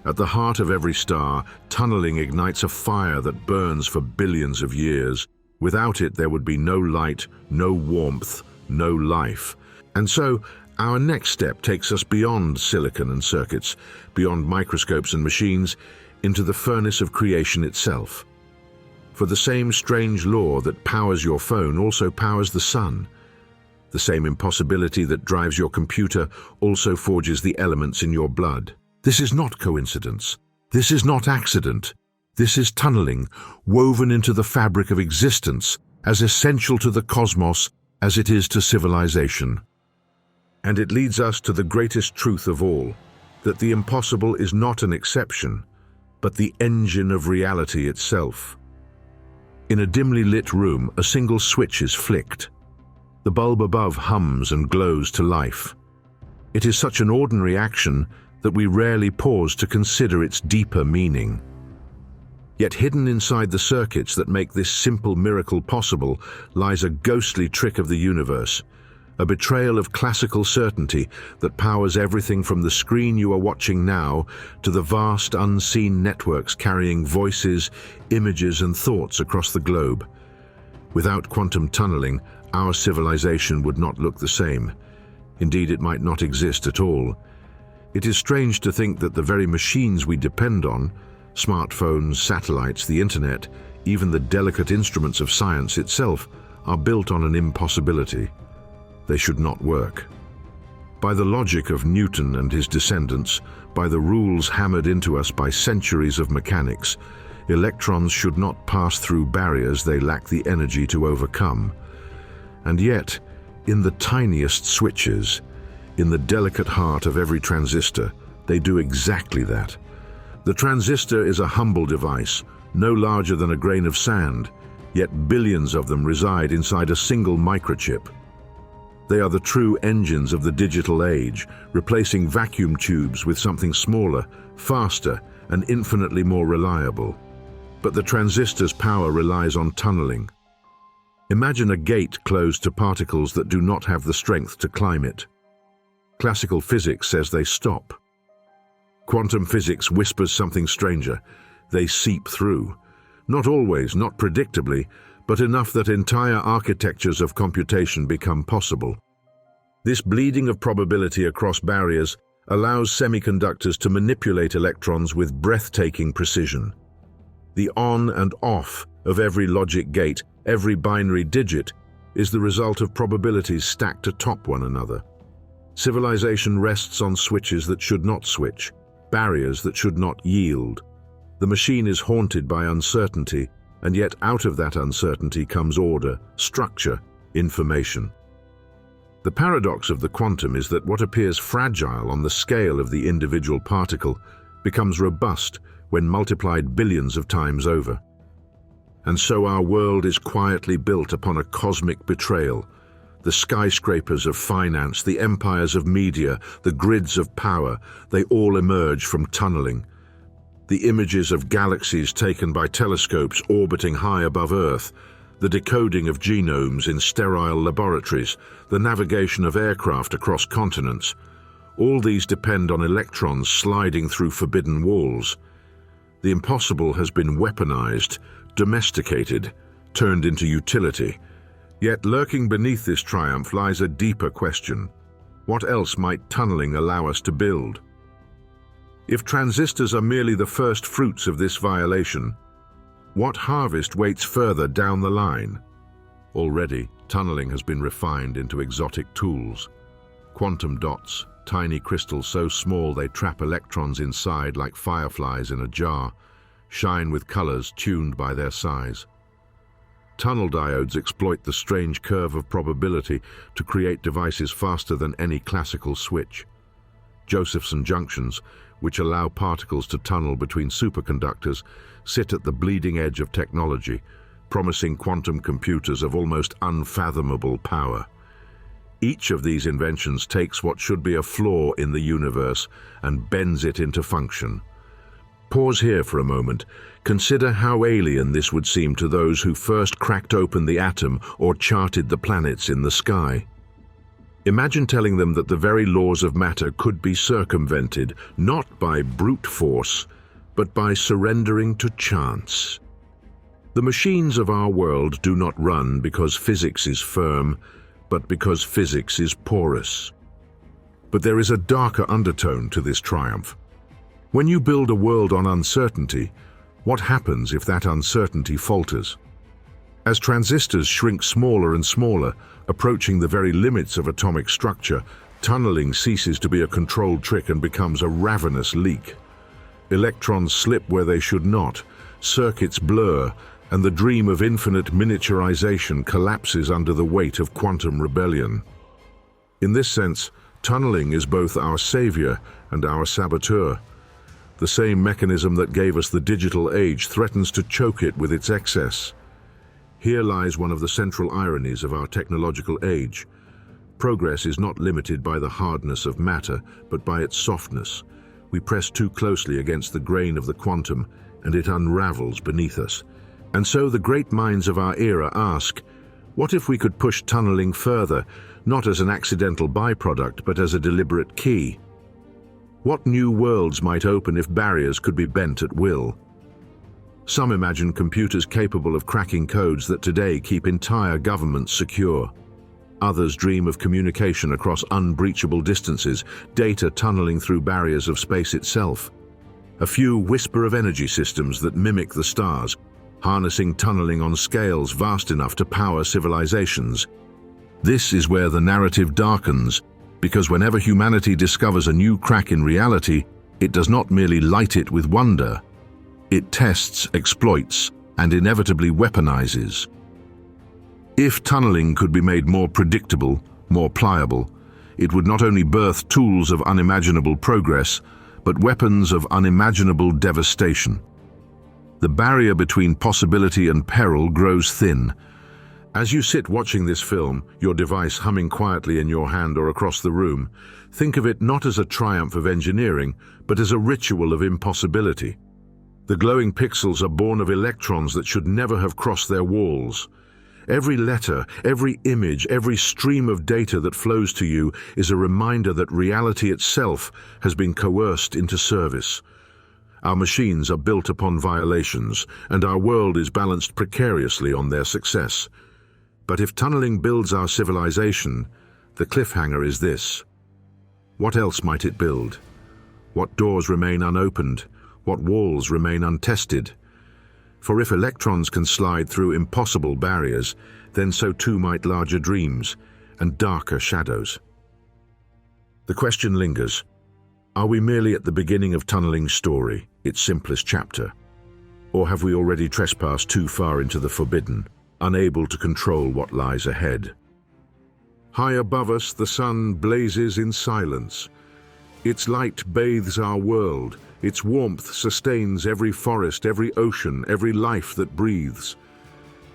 At the heart of every star, tunneling ignites a fire that burns for billions of years. Without it, there would be no light, no warmth, no life. And so, our next step takes us beyond silicon and circuits, beyond microscopes and machines, into the furnace of creation itself. For the same strange law that powers your phone also powers the sun. The same impossibility that drives your computer also forges the elements in your blood. This is not coincidence. This is not accident. This is tunneling, woven into the fabric of existence, as essential to the cosmos as it is to civilization. And it leads us to the greatest truth of all, that the impossible is not an exception, but the engine of reality itself. In a dimly lit room, a single switch is flicked. The bulb above hums and glows to life. It is such an ordinary action that we rarely pause to consider its deeper meaning. Yet hidden inside the circuits that make this simple miracle possible lies a ghostly trick of the universe, a betrayal of classical certainty that powers everything from the screen you are watching now to the vast unseen networks carrying voices, images, and thoughts across the globe. Without quantum tunneling, our civilization would not look the same. Indeed, it might not exist at all. It is strange to think that the very machines we depend on, smartphones, satellites, the internet, even the delicate instruments of science itself, are built on an impossibility. They should not work. By the logic of Newton and his descendants, by the rules hammered into us by centuries of mechanics, electrons should not pass through barriers they lack the energy to overcome. And yet, in the tiniest switches, in the delicate heart of every transistor, they do exactly that. The transistor is a humble device, no larger than a grain of sand, yet billions of them reside inside a single microchip. They are the true engines of the digital age, replacing vacuum tubes with something smaller, faster, and infinitely more reliable. But the transistor's power relies on tunneling. Imagine a gate closed to particles that do not have the strength to climb it. Classical physics says they stop. Quantum physics whispers something stranger. They seep through. Not always, not predictably, but enough that entire architectures of computation become possible. This bleeding of probability across barriers allows semiconductors to manipulate electrons with breathtaking precision. The on and off of every logic gate, every binary digit, is the result of probabilities stacked atop one another. Civilization rests on switches that should not switch, barriers that should not yield. The machine is haunted by uncertainty, and yet out of that uncertainty comes order, structure, information. The paradox of the quantum is that what appears fragile on the scale of the individual particle becomes robust when multiplied billions of times over. And so our world is quietly built upon a cosmic betrayal. The skyscrapers of finance, the empires of media, the grids of power, they all emerge from tunneling. The images of galaxies taken by telescopes orbiting high above Earth, the decoding of genomes in sterile laboratories, the navigation of aircraft across continents, all these depend on electrons sliding through forbidden walls. The impossible has been weaponized, domesticated, turned into utility. Yet lurking beneath this triumph lies a deeper question. What else might tunneling allow us to build? If transistors are merely the first fruits of this violation, what harvest waits further down the line? Already, tunneling has been refined into exotic tools. Quantum dots, tiny crystals so small they trap electrons inside like fireflies in a jar, shine with colors tuned by their size. Tunnel diodes exploit the strange curve of probability to create devices faster than any classical switch. Josephson junctions, which allow particles to tunnel between superconductors, sit at the bleeding edge of technology, promising quantum computers of almost unfathomable power. Each of these inventions takes what should be a flaw in the universe and bends it into function. Pause here for a moment. Consider how alien this would seem to those who first cracked open the atom or charted the planets in the sky. Imagine telling them that the very laws of matter could be circumvented, not by brute force, but by surrendering to chance. The machines of our world do not run because physics is firm, but because physics is porous. But there is a darker undertone to this triumph. When you build a world on uncertainty, what happens if that uncertainty falters? As transistors shrink smaller and smaller, approaching the very limits of atomic structure, tunneling ceases to be a controlled trick and becomes a ravenous leak. Electrons slip where they should not, circuits blur, and the dream of infinite miniaturization collapses under the weight of quantum rebellion. In this sense, tunneling is both our savior and our saboteur. The same mechanism that gave us the digital age threatens to choke it with its excess. Here lies one of the central ironies of our technological age. Progress is not limited by the hardness of matter, but by its softness. We press too closely against the grain of the quantum, and it unravels beneath us. And so the great minds of our era ask, what if we could push tunneling further, not as an accidental byproduct, but as a deliberate key? What new worlds might open if barriers could be bent at will? Some imagine computers capable of cracking codes that today keep entire governments secure. Others dream of communication across unbreachable distances, data tunneling through barriers of space itself. A few whisper of energy systems that mimic the stars, harnessing tunneling on scales vast enough to power civilizations. This is where the narrative darkens, because whenever humanity discovers a new crack in reality, it does not merely light it with wonder. It tests, exploits, and inevitably weaponizes. If tunneling could be made more predictable, more pliable, it would not only birth tools of unimaginable progress, but weapons of unimaginable devastation. The barrier between possibility and peril grows thin. As you sit watching this film, your device humming quietly in your hand or across the room, think of it not as a triumph of engineering, but as a ritual of impossibility. The glowing pixels are born of electrons that should never have crossed their walls. Every letter, every image, every stream of data that flows to you is a reminder that reality itself has been coerced into service. Our machines are built upon violations, and our world is balanced precariously on their success. But if tunneling builds our civilization, the cliffhanger is this. What else might it build? What doors remain unopened? What walls remain untested? For if electrons can slide through impossible barriers, then so too might larger dreams and darker shadows. The question lingers. Are we merely at the beginning of tunneling's story, its simplest chapter? Or have we already trespassed too far into the forbidden, unable to control what lies ahead? High above us, the sun blazes in silence. Its light bathes our world. Its warmth sustains every forest, every ocean, every life that breathes.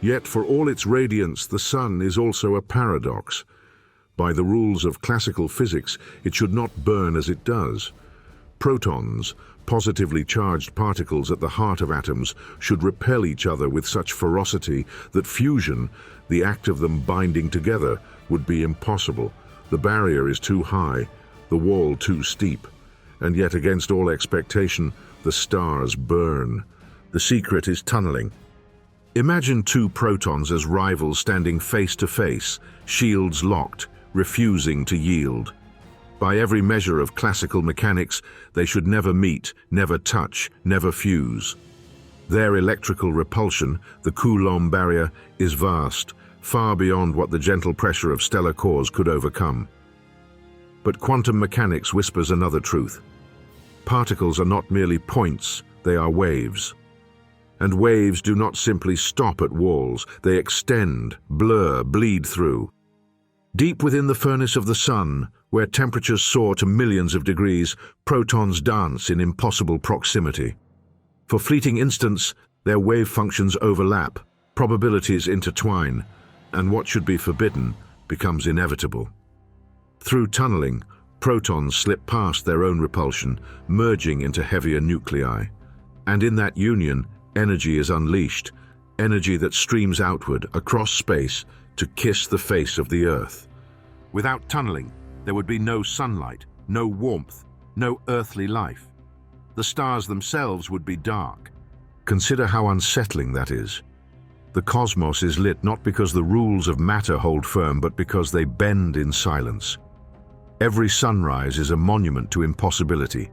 Yet for all its radiance, the sun is also a paradox. By the rules of classical physics, it should not burn as it does. Protons, positively charged particles at the heart of atoms, should repel each other with such ferocity that fusion, the act of them binding together, would be impossible. The barrier is too high, the wall too steep. And yet against all expectation, the stars burn. The secret is tunneling. Imagine two protons as rivals standing face to face, shields locked, refusing to yield. By every measure of classical mechanics, they should never meet, never touch, never fuse. Their electrical repulsion, the Coulomb barrier, is vast, far beyond what the gentle pressure of stellar cores could overcome. But quantum mechanics whispers another truth. Particles are not merely points, they are waves. And waves do not simply stop at walls, they extend, blur, bleed through. Deep within the furnace of the sun, where temperatures soar to millions of degrees, protons dance in impossible proximity. For fleeting instants, their wave functions overlap, probabilities intertwine, and what should be forbidden becomes inevitable. Through tunneling, protons slip past their own repulsion, merging into heavier nuclei. And in that union, energy is unleashed, energy that streams outward across space to kiss the face of the Earth. Without tunneling, there would be no sunlight, no warmth, no earthly life. The stars themselves would be dark. Consider how unsettling that is. The cosmos is lit not because the rules of matter hold firm, but because they bend in silence. Every sunrise is a monument to impossibility.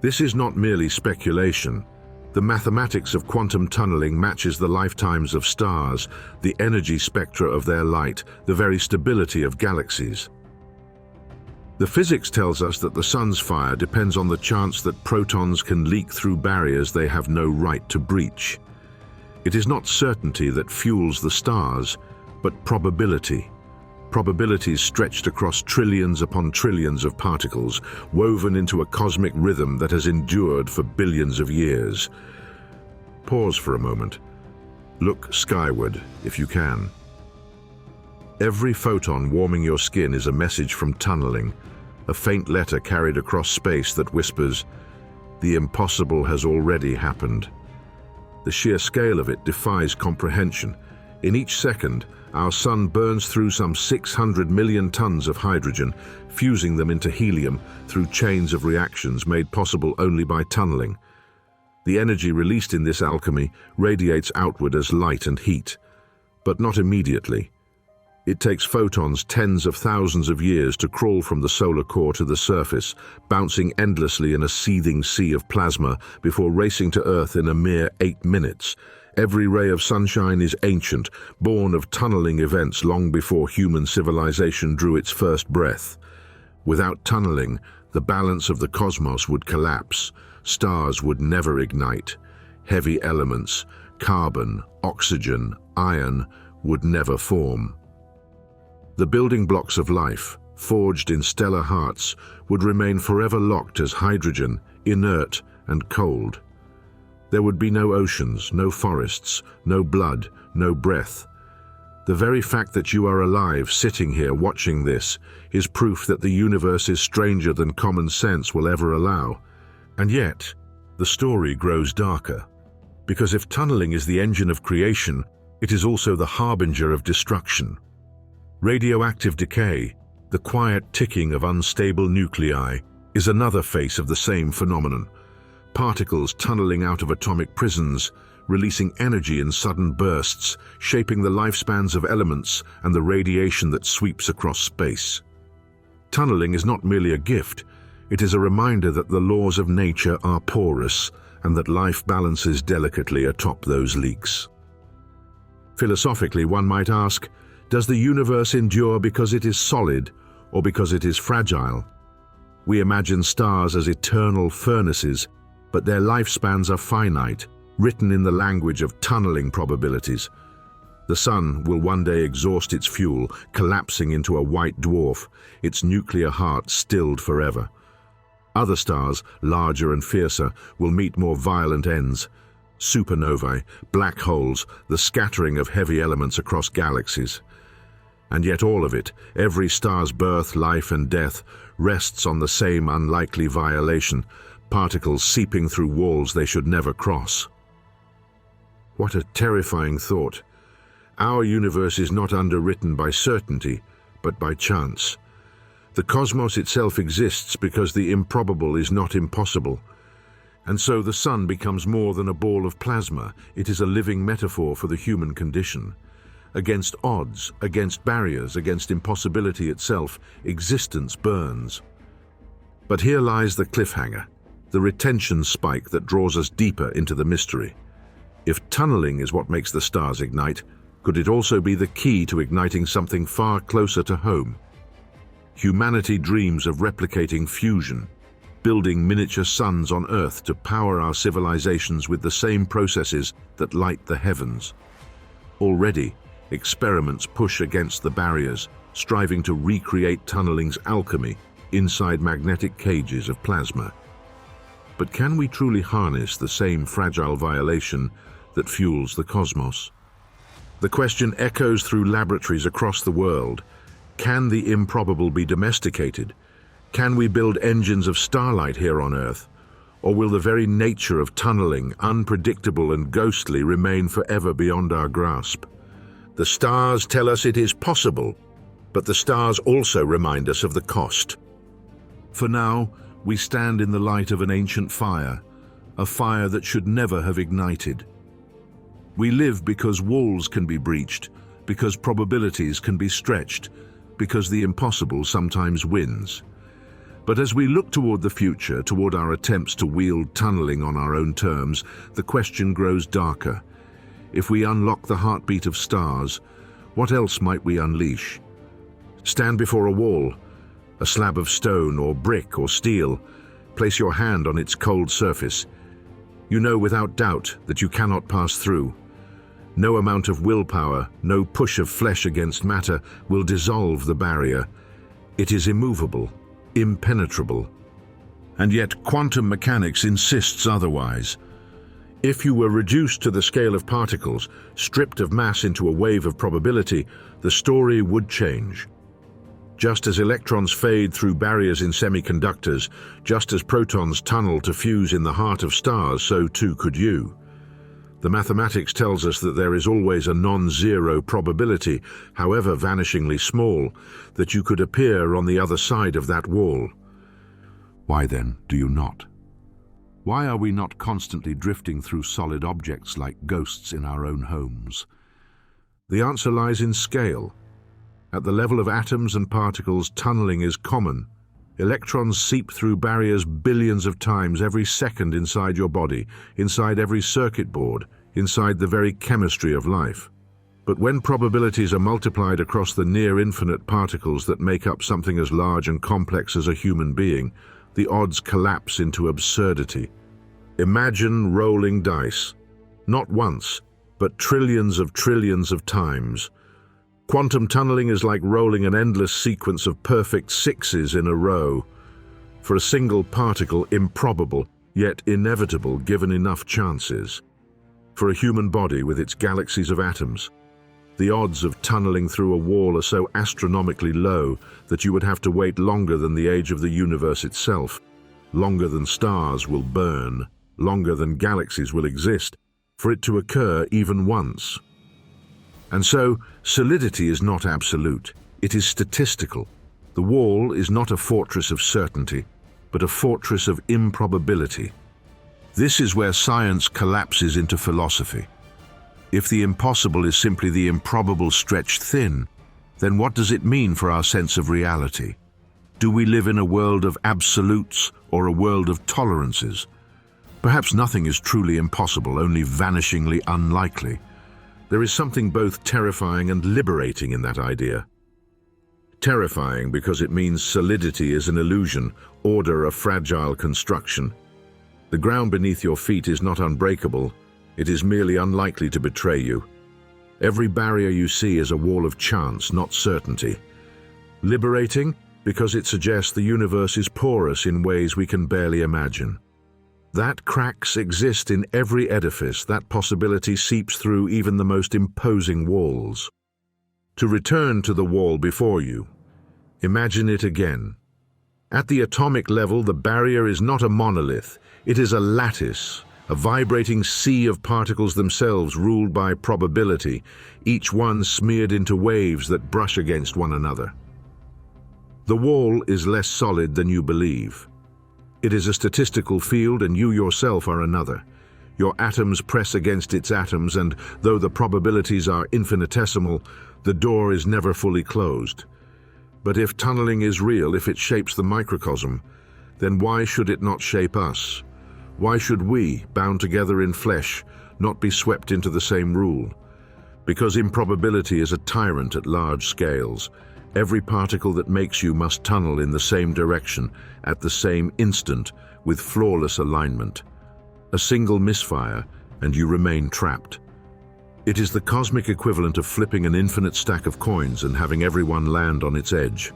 This is not merely speculation. The mathematics of quantum tunneling matches the lifetimes of stars, the energy spectra of their light, the very stability of galaxies. The physics tells us that the sun's fire depends on the chance that protons can leak through barriers they have no right to breach. It is not certainty that fuels the stars, but probability. Probabilities stretched across trillions upon trillions of particles, woven into a cosmic rhythm that has endured for billions of years. Pause for a moment. Look skyward, if you can. Every photon warming your skin is a message from tunneling, a faint letter carried across space that whispers, "The impossible has already happened." The sheer scale of it defies comprehension. In each second, our sun burns through some 600 million tons of hydrogen, fusing them into helium through chains of reactions made possible only by tunneling. The energy released in this alchemy radiates outward as light and heat, but not immediately. It takes photons tens of thousands of years to crawl from the solar core to the surface, bouncing endlessly in a seething sea of plasma before racing to Earth in a mere 8 minutes. Every ray of sunshine is ancient, born of tunneling events long before human civilization drew its first breath. Without tunneling, the balance of the cosmos would collapse. Stars would never ignite. Heavy elements, carbon, oxygen, iron, would never form. The building blocks of life, forged in stellar hearts, would remain forever locked as hydrogen, inert and cold. There would be no oceans, no forests, no blood, no breath. The very fact that you are alive, sitting here watching this, is proof that the universe is stranger than common sense will ever allow. And yet, the story grows darker. Because if tunneling is the engine of creation, it is also the harbinger of destruction. Radioactive decay, the quiet ticking of unstable nuclei, is another face of the same phenomenon. Particles tunneling out of atomic prisons, releasing energy in sudden bursts, shaping the lifespans of elements and the radiation that sweeps across space. Tunneling is not merely a gift, it is a reminder that the laws of nature are porous and that life balances delicately atop those leaks. Philosophically, one might ask, does the universe endure because it is solid or because it is fragile? We imagine stars as eternal furnaces, but their lifespans are finite, written in the language of tunneling probabilities. The sun will one day exhaust its fuel, collapsing into a white dwarf, its nuclear heart stilled forever. Other stars, larger and fiercer, will meet more violent ends. Supernovae, black holes, the scattering of heavy elements across galaxies. And yet all of it, every star's birth, life and death, rests on the same unlikely violation, particles seeping through walls they should never cross. What a terrifying thought. Our universe is not underwritten by certainty, but by chance. The cosmos itself exists because the improbable is not impossible. And so the sun becomes more than a ball of plasma. It is a living metaphor for the human condition. Against odds, against barriers, against impossibility itself, existence burns. But here lies the cliffhanger, the retention spike that draws us deeper into the mystery. If tunneling is what makes the stars ignite, could it also be the key to igniting something far closer to home? Humanity dreams of replicating fusion, building miniature suns on Earth to power our civilizations with the same processes that light the heavens. Already, experiments push against the barriers, striving to recreate tunneling's alchemy inside magnetic cages of plasma. But can we truly harness the same fragile violation that fuels the cosmos? The question echoes through laboratories across the world. Can the improbable be domesticated? Can we build engines of starlight here on Earth? Or will the very nature of tunneling, unpredictable and ghostly, remain forever beyond our grasp? The stars tell us it is possible, but the stars also remind us of the cost. For now, we stand in the light of an ancient fire, a fire that should never have ignited. We live because walls can be breached, because probabilities can be stretched, because the impossible sometimes wins. But as we look toward the future, toward our attempts to wield tunneling on our own terms, the question grows darker. If we unlock the heartbeat of stars, what else might we unleash? Stand before a wall, a slab of stone or brick or steel. Place your hand on its cold surface. You know without doubt that you cannot pass through. No amount of willpower, no push of flesh against matter will dissolve the barrier. It is immovable, impenetrable. And yet quantum mechanics insists otherwise. If you were reduced to the scale of particles, stripped of mass into a wave of probability, the story would change. Just as electrons fade through barriers in semiconductors, just as protons tunnel to fuse in the heart of stars, so too could you. The mathematics tells us that there is always a non-zero probability, however vanishingly small, that you could appear on the other side of that wall. Why then do you not? Why are we not constantly drifting through solid objects like ghosts in our own homes? The answer lies in scale. At the level of atoms and particles, tunneling is common. Electrons seep through barriers billions of times every second inside your body, inside every circuit board, inside the very chemistry of life. But when probabilities are multiplied across the near-infinite particles that make up something as large and complex as a human being, the odds collapse into absurdity. Imagine rolling dice, not once, but trillions of times. Quantum tunneling is like rolling an endless sequence of perfect sixes in a row. For a single particle, improbable, yet inevitable given enough chances. For a human body with its galaxies of atoms, the odds of tunneling through a wall are so astronomically low that you would have to wait longer than the age of the universe itself, longer than stars will burn, longer than galaxies will exist, for it to occur even once. And so, solidity is not absolute, it is statistical. The wall is not a fortress of certainty, but a fortress of improbability. This is where science collapses into philosophy. If the impossible is simply the improbable stretched thin, then what does it mean for our sense of reality? Do we live in a world of absolutes or a world of tolerances? Perhaps nothing is truly impossible, only vanishingly unlikely. There is something both terrifying and liberating in that idea. Terrifying because it means solidity is an illusion, order a fragile construction. The ground beneath your feet is not unbreakable, it is merely unlikely to betray you. Every barrier you see is a wall of chance, not certainty. Liberating because it suggests the universe is porous in ways we can barely imagine. That cracks exist in every edifice, that possibility seeps through even the most imposing walls. To return to the wall before you, imagine it again. At the atomic level, the barrier is not a monolith, it is a lattice, a vibrating sea of particles themselves ruled by probability, each one smeared into waves that brush against one another. The wall is less solid than you believe. It is a statistical field and you yourself are another. Your atoms press against its atoms and, though the probabilities are infinitesimal, the door is never fully closed. But if tunneling is real, if it shapes the microcosm, then why should it not shape us? Why should we, bound together in flesh, not be swept into the same rule? Because improbability is a tyrant at large scales. Every particle that makes you must tunnel in the same direction, at the same instant, with flawless alignment. A single misfire, and you remain trapped. It is the cosmic equivalent of flipping an infinite stack of coins and having everyone land on its edge.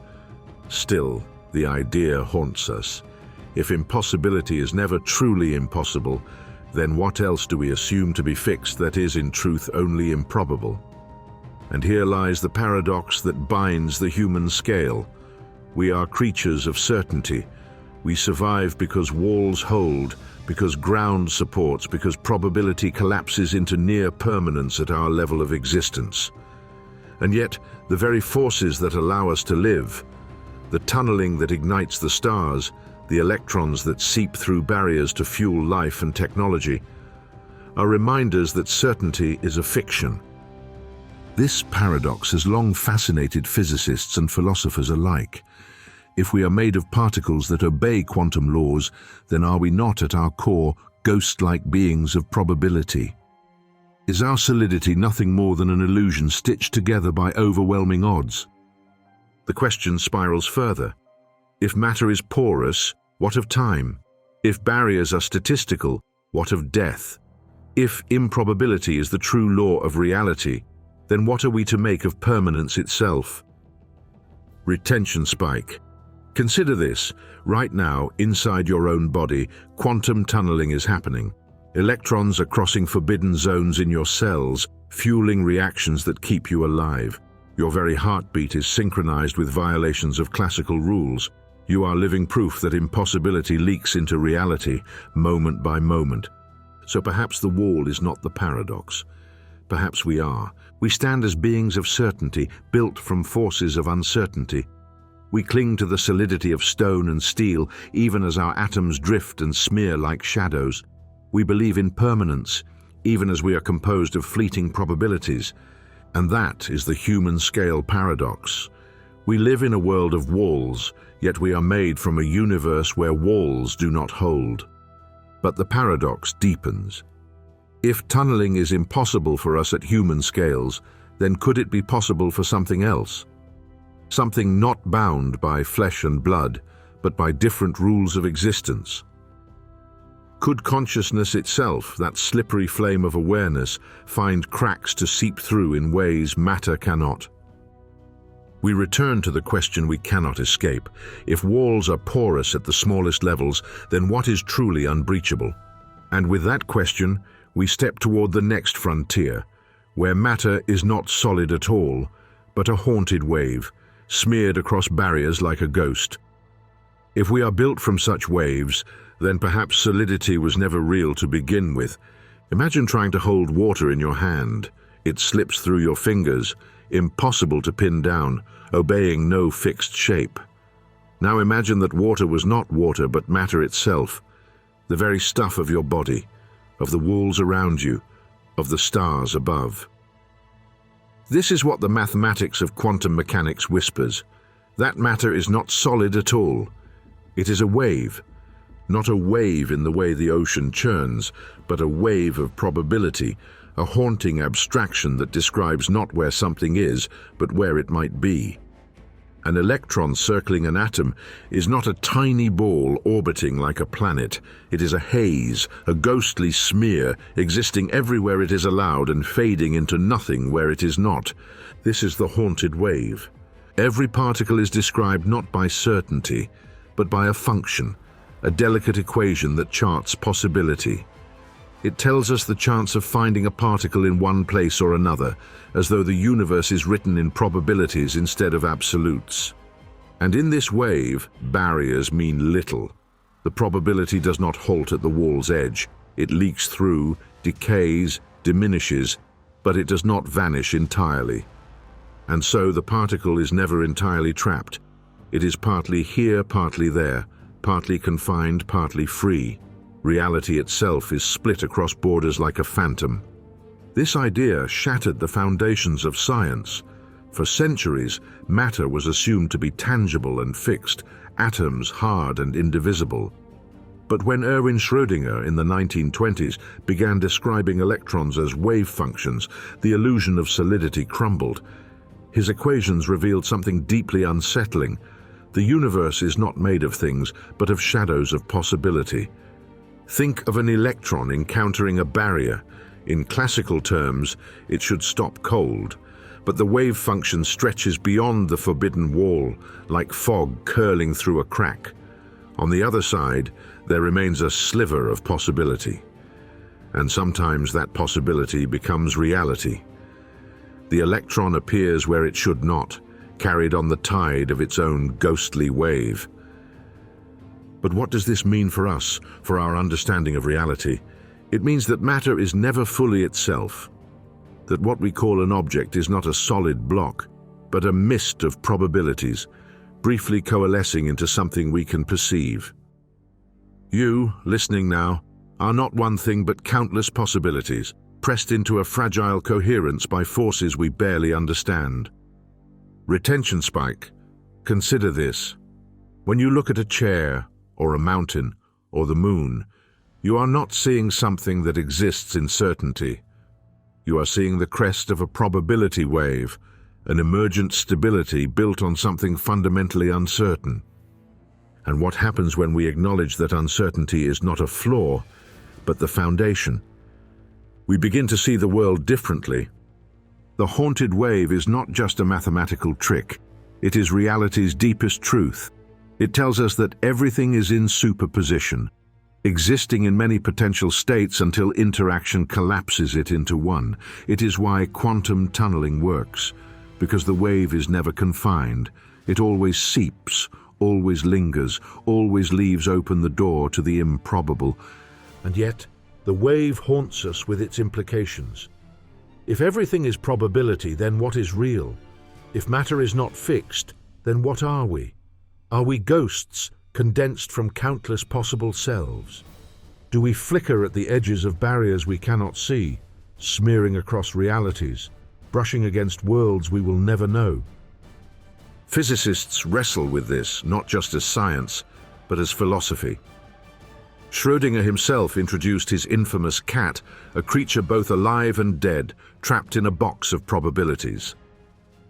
Still, the idea haunts us. If impossibility is never truly impossible, then what else do we assume to be fixed that is in truth only improbable? And here lies the paradox that binds the human scale. We are creatures of certainty. We survive because walls hold, because ground supports, because probability collapses into near permanence at our level of existence. And yet, the very forces that allow us to live, the tunneling that ignites the stars, the electrons that seep through barriers to fuel life and technology, are reminders that certainty is a fiction. This paradox has long fascinated physicists and philosophers alike. If we are made of particles that obey quantum laws, then are we not at our core ghost-like beings of probability? Is our solidity nothing more than an illusion stitched together by overwhelming odds? The question spirals further. If matter is porous, what of time? If barriers are statistical, what of death? If improbability is the true law of reality, then what are we to make of permanence itself? Retention spike. Consider this. Right now, inside your own body, quantum tunneling is happening. Electrons are crossing forbidden zones in your cells, fueling reactions that keep you alive. Your very heartbeat is synchronized with violations of classical rules. You are living proof that impossibility leaks into reality, moment by moment. So perhaps the wall is not the paradox. Perhaps we are. We stand as beings of certainty, built from forces of uncertainty. We cling to the solidity of stone and steel, even as our atoms drift and smear like shadows. We believe in permanence, even as we are composed of fleeting probabilities. And that is the human-scale paradox. We live in a world of walls, yet we are made from a universe where walls do not hold. But the paradox deepens. If tunneling is impossible for us at human scales, then could it be possible for something else? Something not bound by flesh and blood, but by different rules of existence. Could consciousness itself, that slippery flame of awareness, find cracks to seep through in ways matter cannot? We return to the question we cannot escape. If walls are porous at the smallest levels, then what is truly unbreachable? And with that question, we step toward the next frontier, where matter is not solid at all, but a haunted wave, smeared across barriers like a ghost. If we are built from such waves, then perhaps solidity was never real to begin with. Imagine trying to hold water in your hand. It slips through your fingers, impossible to pin down, obeying no fixed shape. Now imagine that water was not water but matter itself, the very stuff of your body, of the walls around you, of the stars above. This is what the mathematics of quantum mechanics whispers. That matter is not solid at all. It is a wave. Not a wave in the way the ocean churns, but a wave of probability, a haunting abstraction that describes not where something is, but where it might be. An electron circling an atom is not a tiny ball orbiting like a planet. It is a haze, a ghostly smear, existing everywhere it is allowed and fading into nothing where it is not. This is the haunted wave. Every particle is described not by certainty, but by a function, a delicate equation that charts possibility. It tells us the chance of finding a particle in one place or another, as though the universe is written in probabilities instead of absolutes. And in this wave, barriers mean little. The probability does not halt at the wall's edge. It leaks through, decays, diminishes, but it does not vanish entirely. And so the particle is never entirely trapped. It is partly here, partly there, partly confined, partly free. Reality itself is split across borders like a phantom. This idea shattered the foundations of science. For centuries, matter was assumed to be tangible and fixed, atoms hard and indivisible. But when Erwin Schrödinger in the 1920s began describing electrons as wave functions, the illusion of solidity crumbled. His equations revealed something deeply unsettling. The universe is not made of things, but of shadows of possibility. Think of an electron encountering a barrier. In classical terms, it should stop cold. But the wave function stretches beyond the forbidden wall, like fog curling through a crack. On the other side, there remains a sliver of possibility. And sometimes that possibility becomes reality. The electron appears where it should not, carried on the tide of its own ghostly wave. But what does this mean for us, for our understanding of reality? It means that matter is never fully itself, that what we call an object is not a solid block, but a mist of probabilities, briefly coalescing into something we can perceive. You, listening now, are not one thing but countless possibilities, pressed into a fragile coherence by forces we barely understand. Retention spike. Consider this. When you look at a chair, or a mountain, or the moon, you are not seeing something that exists in certainty. You are seeing the crest of a probability wave, an emergent stability built on something fundamentally uncertain. And what happens when we acknowledge that uncertainty is not a flaw, but the foundation? We begin to see the world differently. The haunted wave is not just a mathematical trick. It is reality's deepest truth. It tells us that everything is in superposition, existing in many potential states until interaction collapses it into one. It is why quantum tunneling works, because the wave is never confined. It always seeps, always lingers, always leaves open the door to the improbable. And yet, the wave haunts us with its implications. If everything is probability, then what is real? If matter is not fixed, then what are we? Are we ghosts, condensed from countless possible selves? Do we flicker at the edges of barriers we cannot see, smearing across realities, brushing against worlds we will never know? Physicists wrestle with this, not just as science, but as philosophy. Schrödinger himself introduced his infamous cat, a creature both alive and dead, trapped in a box of probabilities.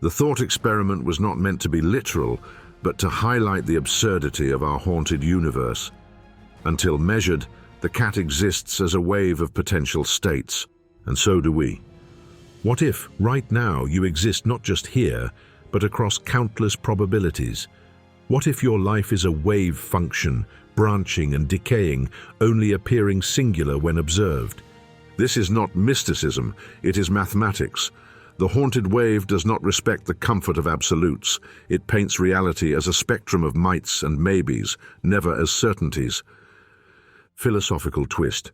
The thought experiment was not meant to be literal, but to highlight the absurdity of our haunted universe. Until measured, the cat exists as a wave of potential states, and so do we. What if, right now, you exist not just here, but across countless probabilities? What if your life is a wave function, branching and decaying, only appearing singular when observed? This is not mysticism, it is mathematics. The haunted wave does not respect the comfort of absolutes. It paints reality as a spectrum of mights and maybes, never as certainties. Philosophical twist.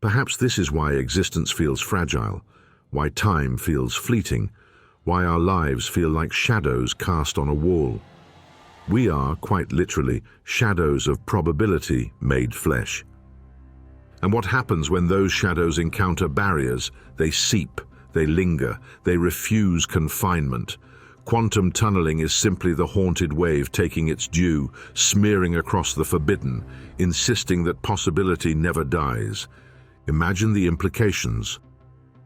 Perhaps this is why existence feels fragile, why time feels fleeting, why our lives feel like shadows cast on a wall. We are, quite literally, shadows of probability made flesh. And what happens when those shadows encounter barriers? They seep, they linger, they refuse confinement. Quantum tunneling is simply the haunted wave taking its due, smearing across the forbidden, insisting that possibility never dies. Imagine the implications.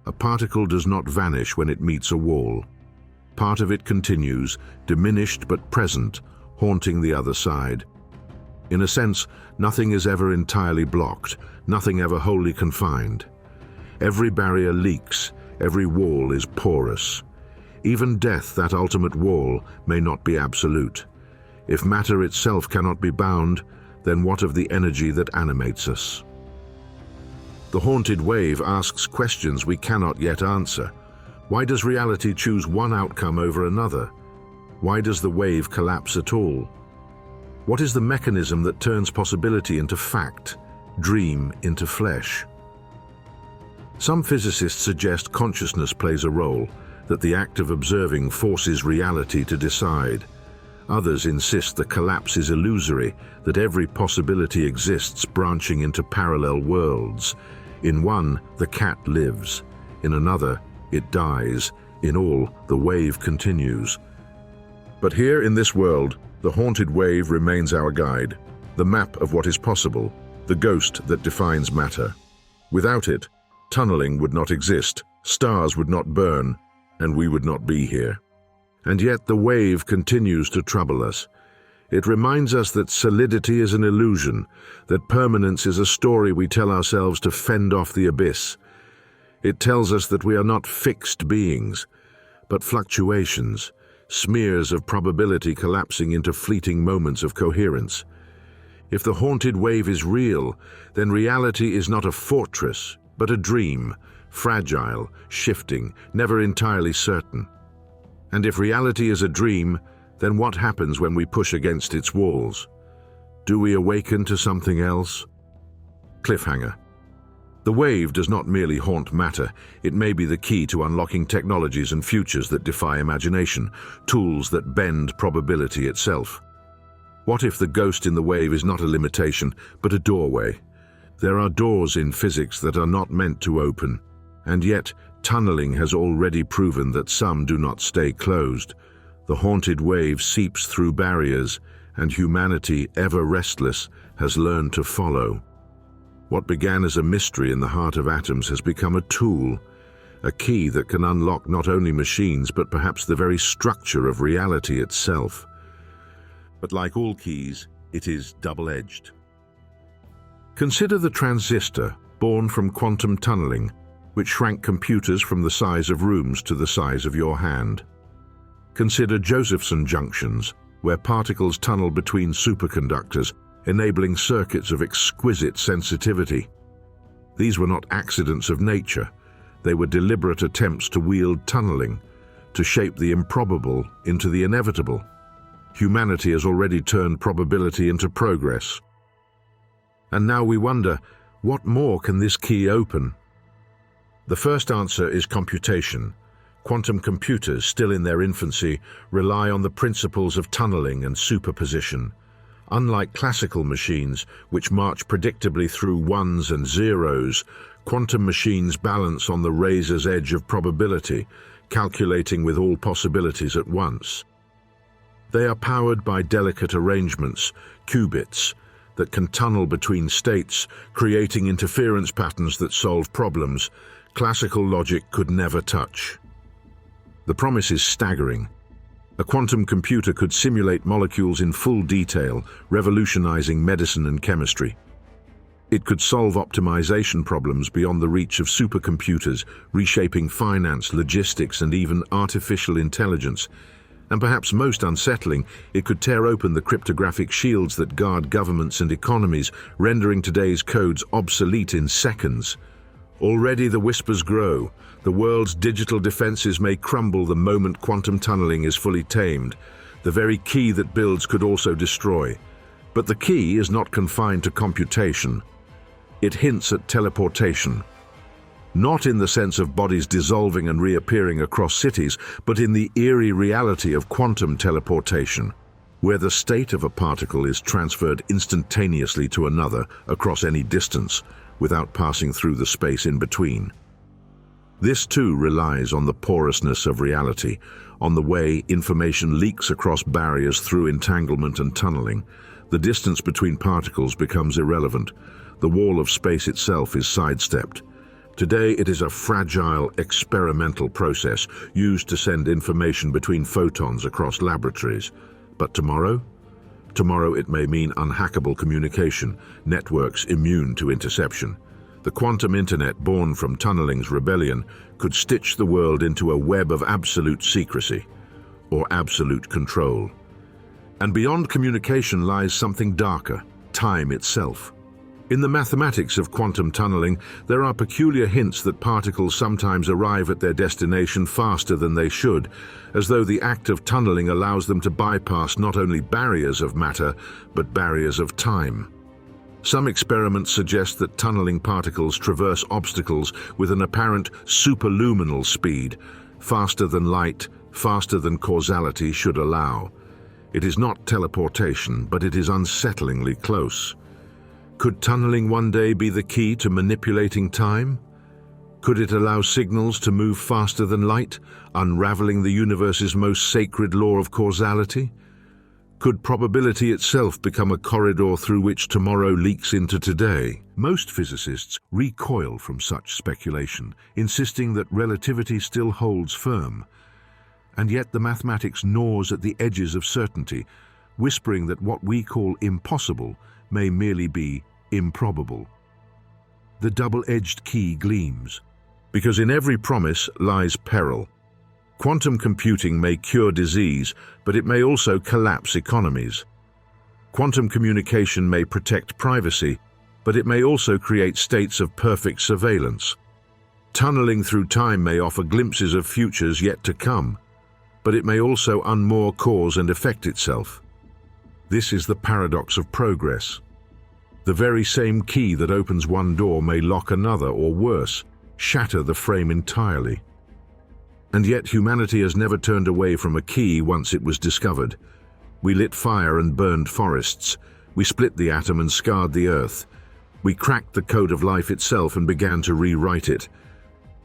A particle does not vanish when it meets a wall. Part of it continues, diminished but present, haunting the other side. In a sense, nothing is ever entirely blocked, nothing ever wholly confined. Every barrier leaks, every wall is porous. Even death, that ultimate wall, may not be absolute. If matter itself cannot be bound, then what of the energy that animates us? The haunted wave asks questions we cannot yet answer. Why does reality choose one outcome over another? Why does the wave collapse at all? What is the mechanism that turns possibility into fact, dream into flesh? Some physicists suggest consciousness plays a role, that the act of observing forces reality to decide. Others insist the collapse is illusory, that every possibility exists branching into parallel worlds. In one, the cat lives. In another, it dies. In all, the wave continues. But here in this world, the haunted wave remains our guide, the map of what is possible, the ghost that defines matter. Without it, tunneling would not exist, stars would not burn, and we would not be here. And yet the wave continues to trouble us. It reminds us that solidity is an illusion, that permanence is a story we tell ourselves to fend off the abyss. It tells us that we are not fixed beings, but fluctuations, smears of probability collapsing into fleeting moments of coherence. If the haunted wave is real, then reality is not a fortress, but a dream, fragile, shifting, never entirely certain. And if reality is a dream, then what happens when we push against its walls? Do we awaken to something else? Cliffhanger. The wave does not merely haunt matter, it may be the key to unlocking technologies and futures that defy imagination, tools that bend probability itself. What if the ghost in the wave is not a limitation, but a doorway? There are doors in physics that are not meant to open, and yet tunneling has already proven that some do not stay closed. The haunted wave seeps through barriers, and humanity, ever restless, has learned to follow. What began as a mystery in the heart of atoms has become a tool, a key that can unlock not only machines but perhaps the very structure of reality itself. But like all keys, it is double-edged. Consider the transistor, born from quantum tunneling, which shrank computers from the size of rooms to the size of your hand. Consider Josephson junctions, where particles tunnel between superconductors, enabling circuits of exquisite sensitivity. These were not accidents of nature. They were deliberate attempts to wield tunneling, to shape the improbable into the inevitable. Humanity has already turned probability into progress. And now we wonder, what more can this key open? The first answer is computation. Quantum computers, still in their infancy, rely on the principles of tunneling and superposition. Unlike classical machines, which march predictably through ones and zeros, quantum machines balance on the razor's edge of probability, calculating with all possibilities at once. They are powered by delicate arrangements, qubits, that can tunnel between states, creating interference patterns that solve problems classical logic could never touch. The promise is staggering. A quantum computer could simulate molecules in full detail, revolutionizing medicine and chemistry. It could solve optimization problems beyond the reach of supercomputers, reshaping finance, logistics, and even artificial intelligence. And perhaps most unsettling, it could tear open the cryptographic shields that guard governments and economies, rendering today's codes obsolete in seconds. Already the whispers grow. The world's digital defenses may crumble the moment quantum tunneling is fully tamed. The very key that builds could also destroy. But the key is not confined to computation. It hints at teleportation. Not in the sense of bodies dissolving and reappearing across cities, but in the eerie reality of quantum teleportation, where the state of a particle is transferred instantaneously to another across any distance, without passing through the space in between. This too relies on the porousness of reality, on the way information leaks across barriers through entanglement and tunneling. The distance between particles becomes irrelevant. The wall of space itself is sidestepped. Today it is a fragile, experimental process used to send information between photons across laboratories. But tomorrow? Tomorrow it may mean unhackable communication, networks immune to interception. The quantum internet, born from tunneling's rebellion, could stitch the world into a web of absolute secrecy, or absolute control. And beyond communication lies something darker, time itself. In the mathematics of quantum tunneling, there are peculiar hints that particles sometimes arrive at their destination faster than they should, as though the act of tunneling allows them to bypass not only barriers of matter, but barriers of time. Some experiments suggest that tunneling particles traverse obstacles with an apparent superluminal speed, faster than light, faster than causality should allow. It is not teleportation, but it is unsettlingly close. Could tunneling one day be the key to manipulating time? Could it allow signals to move faster than light, unraveling the universe's most sacred law of causality? Could probability itself become a corridor through which tomorrow leaks into today? Most physicists recoil from such speculation, insisting that relativity still holds firm. And yet the mathematics gnaws at the edges of certainty, whispering that what we call impossible may merely be improbable. The double-edged key gleams, because in every promise lies peril. Quantum computing may cure disease, but it may also collapse economies. Quantum communication may protect privacy, but it may also create states of perfect surveillance. Tunneling through time may offer glimpses of futures yet to come, but it may also unmoor cause and effect itself. This is the paradox of progress. The very same key that opens one door may lock another, or worse, shatter the frame entirely. And yet humanity has never turned away from a key once it was discovered. We lit fire and burned forests. We split the atom and scarred the earth. We cracked the code of life itself and began to rewrite it.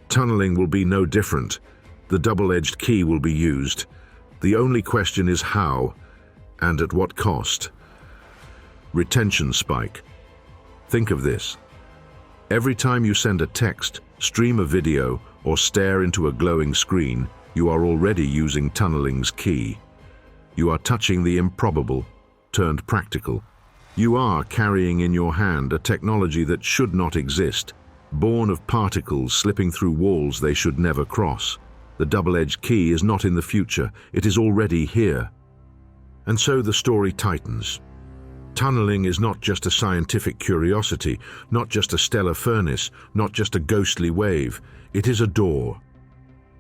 Tunneling will be no different. The double-edged key will be used. The only question is how, and at what cost. Retention spike. Think of this. Every time you send a text, stream a video, or stare into a glowing screen, you are already using tunneling's key. You are touching the improbable, turned practical. You are carrying in your hand a technology that should not exist, born of particles slipping through walls they should never cross. The double-edged key is not in the future, it is already here. And so the story tightens. Tunneling is not just a scientific curiosity, not just a stellar furnace, not just a ghostly wave. It is a door.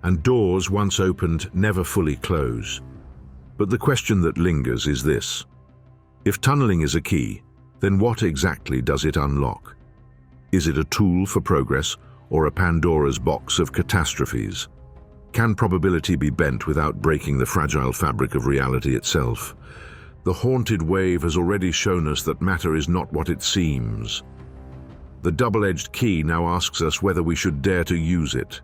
And doors, once opened, never fully close. But the question that lingers is this. If tunneling is a key, then what exactly does it unlock? Is it a tool for progress, or a Pandora's box of catastrophes? Can probability be bent without breaking the fragile fabric of reality itself? The haunted wave has already shown us that matter is not what it seems. The double-edged key now asks us whether we should dare to use it.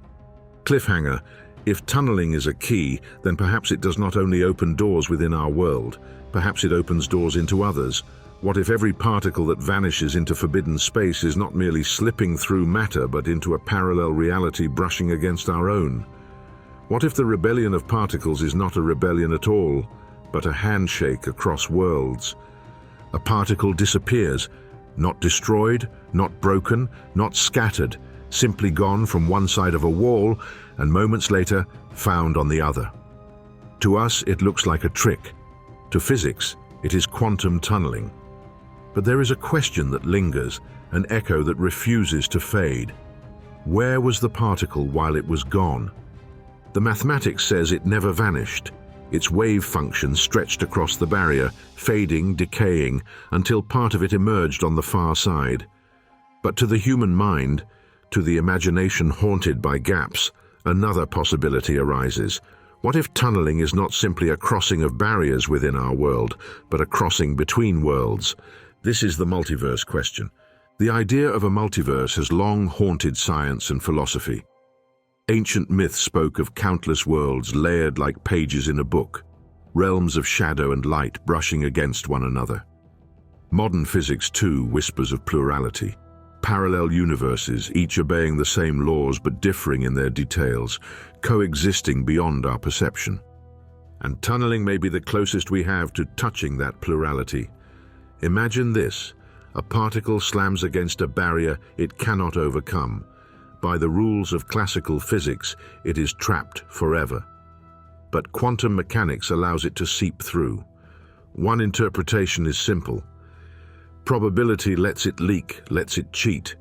Cliffhanger: if tunneling is a key, then perhaps it does not only open doors within our world, perhaps it opens doors into others. What if every particle that vanishes into forbidden space is not merely slipping through matter, but into a parallel reality brushing against our own? What if the rebellion of particles is not a rebellion at all, but a handshake across worlds? A particle disappears, not destroyed, not broken, not scattered, simply gone from one side of a wall and moments later found on the other. To us, it looks like a trick. To physics, it is quantum tunneling. But there is a question that lingers, an echo that refuses to fade. Where was the particle while it was gone? The mathematics says it never vanished. Its wave function stretched across the barrier, fading, decaying, until part of it emerged on the far side. But to the human mind, to the imagination haunted by gaps, another possibility arises. What if tunneling is not simply a crossing of barriers within our world, but a crossing between worlds? This is the multiverse question. The idea of a multiverse has long haunted science and philosophy. Ancient myths spoke of countless worlds layered like pages in a book, realms of shadow and light brushing against one another. Modern physics, too, whispers of plurality. Parallel universes, each obeying the same laws but differing in their details, coexisting beyond our perception. And tunneling may be the closest we have to touching that plurality. Imagine this: a particle slams against a barrier it cannot overcome. By the rules of classical physics, it is trapped forever. But quantum mechanics allows it to seep through. One interpretation is simple. Probability lets it leak, lets it cheat.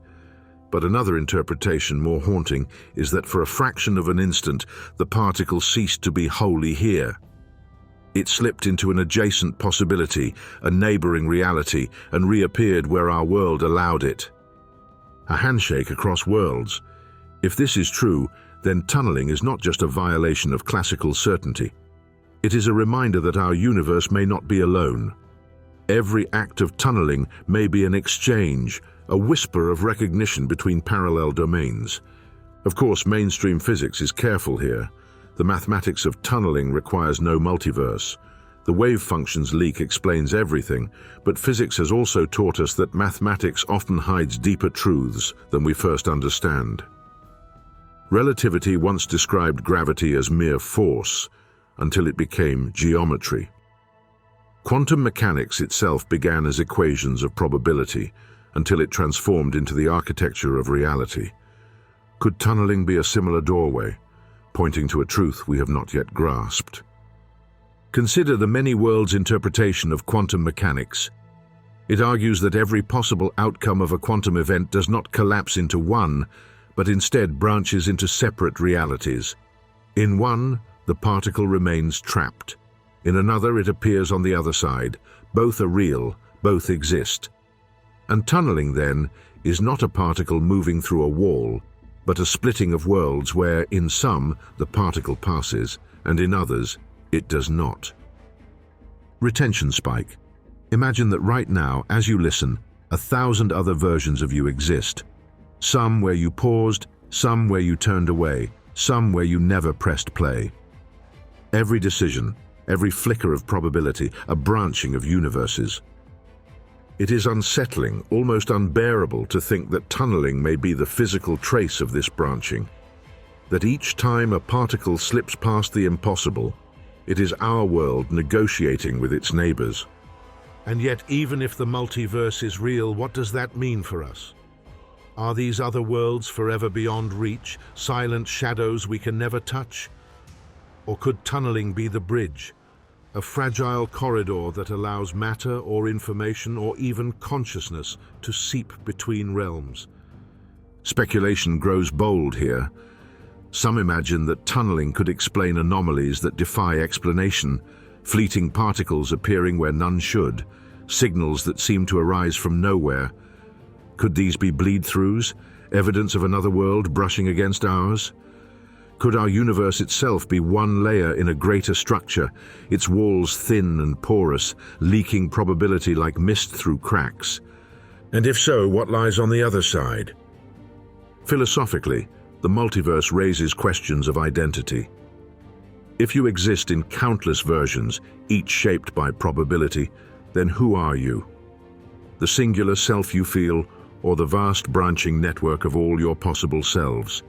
But another interpretation, more haunting, is that for a fraction of an instant, the particle ceased to be wholly here. It slipped into an adjacent possibility, a neighboring reality, and reappeared where our world allowed it. A handshake across worlds. If this is true, then tunneling is not just a violation of classical certainty. It is a reminder that our universe may not be alone. Every act of tunneling may be an exchange, a whisper of recognition between parallel domains. Of course, mainstream physics is careful here. The mathematics of tunneling requires no multiverse. The wave function's leak explains everything, but physics has also taught us that mathematics often hides deeper truths than we first understand. Relativity once described gravity as mere force, until it became geometry. Quantum mechanics itself began as equations of probability, until it transformed into the architecture of reality. Could tunneling be a similar doorway, pointing to a truth we have not yet grasped? Consider the many worlds interpretation of quantum mechanics. It argues that every possible outcome of a quantum event does not collapse into one, but instead branches into separate realities. In one, the particle remains trapped. In another, it appears on the other side. Both are real, both exist. And tunneling, then, is not a particle moving through a wall, but a splitting of worlds where, in some, the particle passes, and in others, it does not. Retention spike. Imagine that right now, as you listen, 1,000 other versions of you exist. Some where you paused, some where you turned away, some where you never pressed play. Every decision, every flicker of probability, a branching of universes. It is unsettling, almost unbearable to think that tunneling may be the physical trace of this branching. That each time a particle slips past the impossible, it is our world negotiating with its neighbors. And yet, even if the multiverse is real, what does that mean for us? Are these other worlds forever beyond reach, silent shadows we can never touch? Or could tunneling be the bridge, a fragile corridor that allows matter or information or even consciousness to seep between realms? Speculation grows bold here. Some imagine that tunneling could explain anomalies that defy explanation, fleeting particles appearing where none should, signals that seem to arise from nowhere. Could these be bleed-throughs, evidence of another world brushing against ours? Could our universe itself be one layer in a greater structure, its walls thin and porous, leaking probability like mist through cracks? And if so, what lies on the other side? Philosophically, the multiverse raises questions of identity. If you exist in countless versions, each shaped by probability, then who are you? The singular self you feel, or the vast branching network of all your possible selves?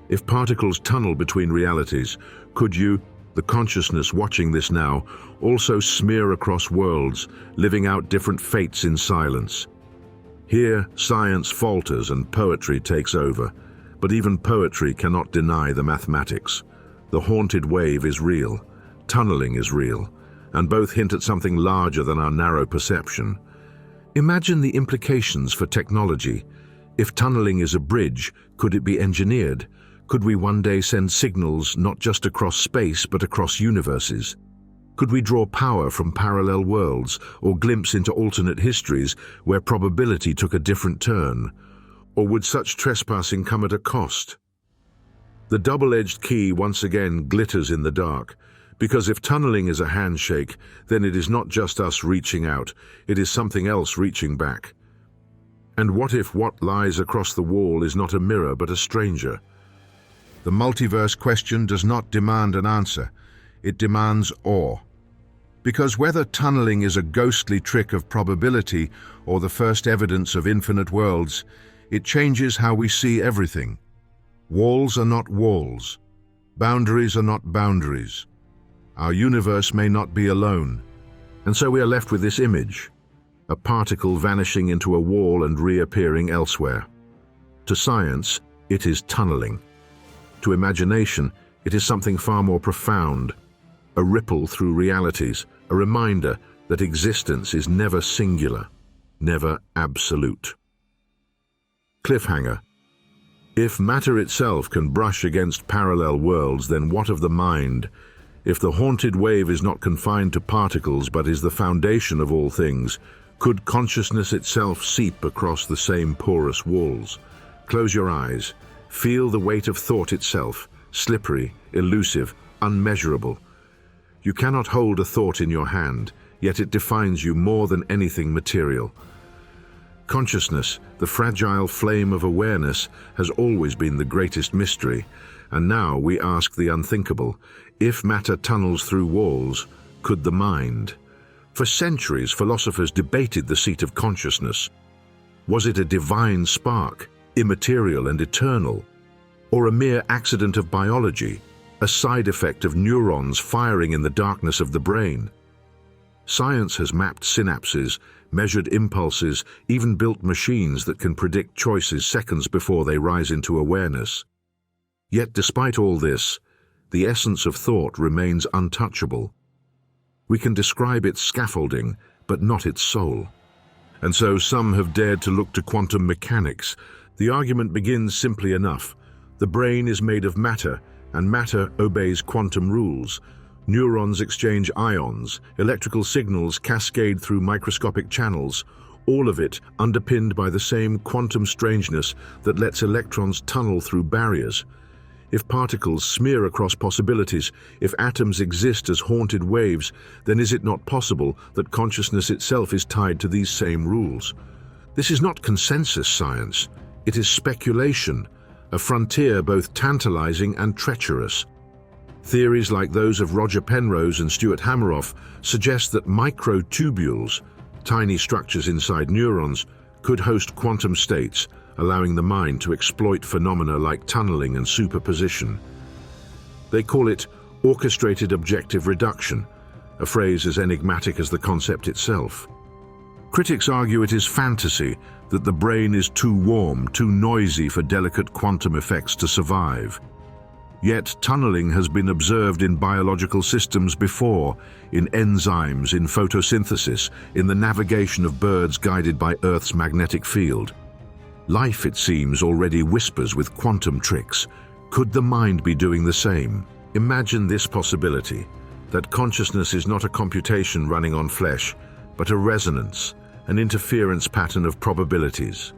If particles tunnel between realities, could you, the consciousness watching this now, also smear across worlds, living out different fates in silence? Here, science falters and poetry takes over, but even poetry cannot deny the mathematics. The haunted wave is real, tunneling is real, and both hint at something larger than our narrow perception. Imagine the implications for technology. If tunneling is a bridge, could it be engineered? Could we one day send signals not just across space but across universes? Could we draw power from parallel worlds or glimpse into alternate histories where probability took a different turn? Or would such trespassing come at a cost? The double-edged key once again glitters in the dark, because if tunneling is a handshake, then it is not just us reaching out, it is something else reaching back. And what if what lies across the wall is not a mirror but a stranger? The multiverse question does not demand an answer, it demands awe. Because whether tunneling is a ghostly trick of probability or the first evidence of infinite worlds, it changes how we see everything. Walls are not walls. Boundaries are not boundaries. Our universe may not be alone. And so we are left with this image, a particle vanishing into a wall and reappearing elsewhere. To science, it is tunneling. To imagination, it is something far more profound, a ripple through realities, a reminder that existence is never singular, never absolute. Cliffhanger. If matter itself can brush against parallel worlds, then what of the mind? If the haunted wave is not confined to particles but is the foundation of all things, could consciousness itself seep across the same porous walls? Close your eyes. Feel the weight of thought itself, slippery, elusive, unmeasurable. You cannot hold a thought in your hand, yet it defines you more than anything material. Consciousness, the fragile flame of awareness, has always been the greatest mystery, and now we ask the unthinkable. If matter tunnels through walls, could the mind? For centuries, philosophers debated the seat of consciousness. Was it a divine spark, immaterial and eternal, or a mere accident of biology, a side effect of neurons firing in the darkness of the brain? Science has mapped synapses, measured impulses, even built machines that can predict choices seconds before they rise into awareness. Yet despite all this, the essence of thought remains untouchable. We can describe its scaffolding, but not its soul. And so some have dared to look to quantum mechanics. The argument begins simply enough. The brain is made of matter, and matter obeys quantum rules. Neurons exchange ions, electrical signals cascade through microscopic channels, all of it underpinned by the same quantum strangeness that lets electrons tunnel through barriers. If particles smear across possibilities, if atoms exist as haunted waves, then is it not possible that consciousness itself is tied to these same rules? This is not consensus science, it is speculation, a frontier both tantalizing and treacherous. Theories like those of Roger Penrose and Stuart Hameroff suggest that microtubules, tiny structures inside neurons, could host quantum states, allowing the mind to exploit phenomena like tunneling and superposition. They call it orchestrated objective reduction, a phrase as enigmatic as the concept itself. Critics argue it is fantasy, that the brain is too warm, too noisy for delicate quantum effects to survive. Yet tunneling has been observed in biological systems before, in enzymes, in photosynthesis, in the navigation of birds guided by Earth's magnetic field. Life, it seems, already whispers with quantum tricks. Could the mind be doing the same? Imagine this possibility, that consciousness is not a computation running on flesh, but a resonance, an interference pattern of probabilities.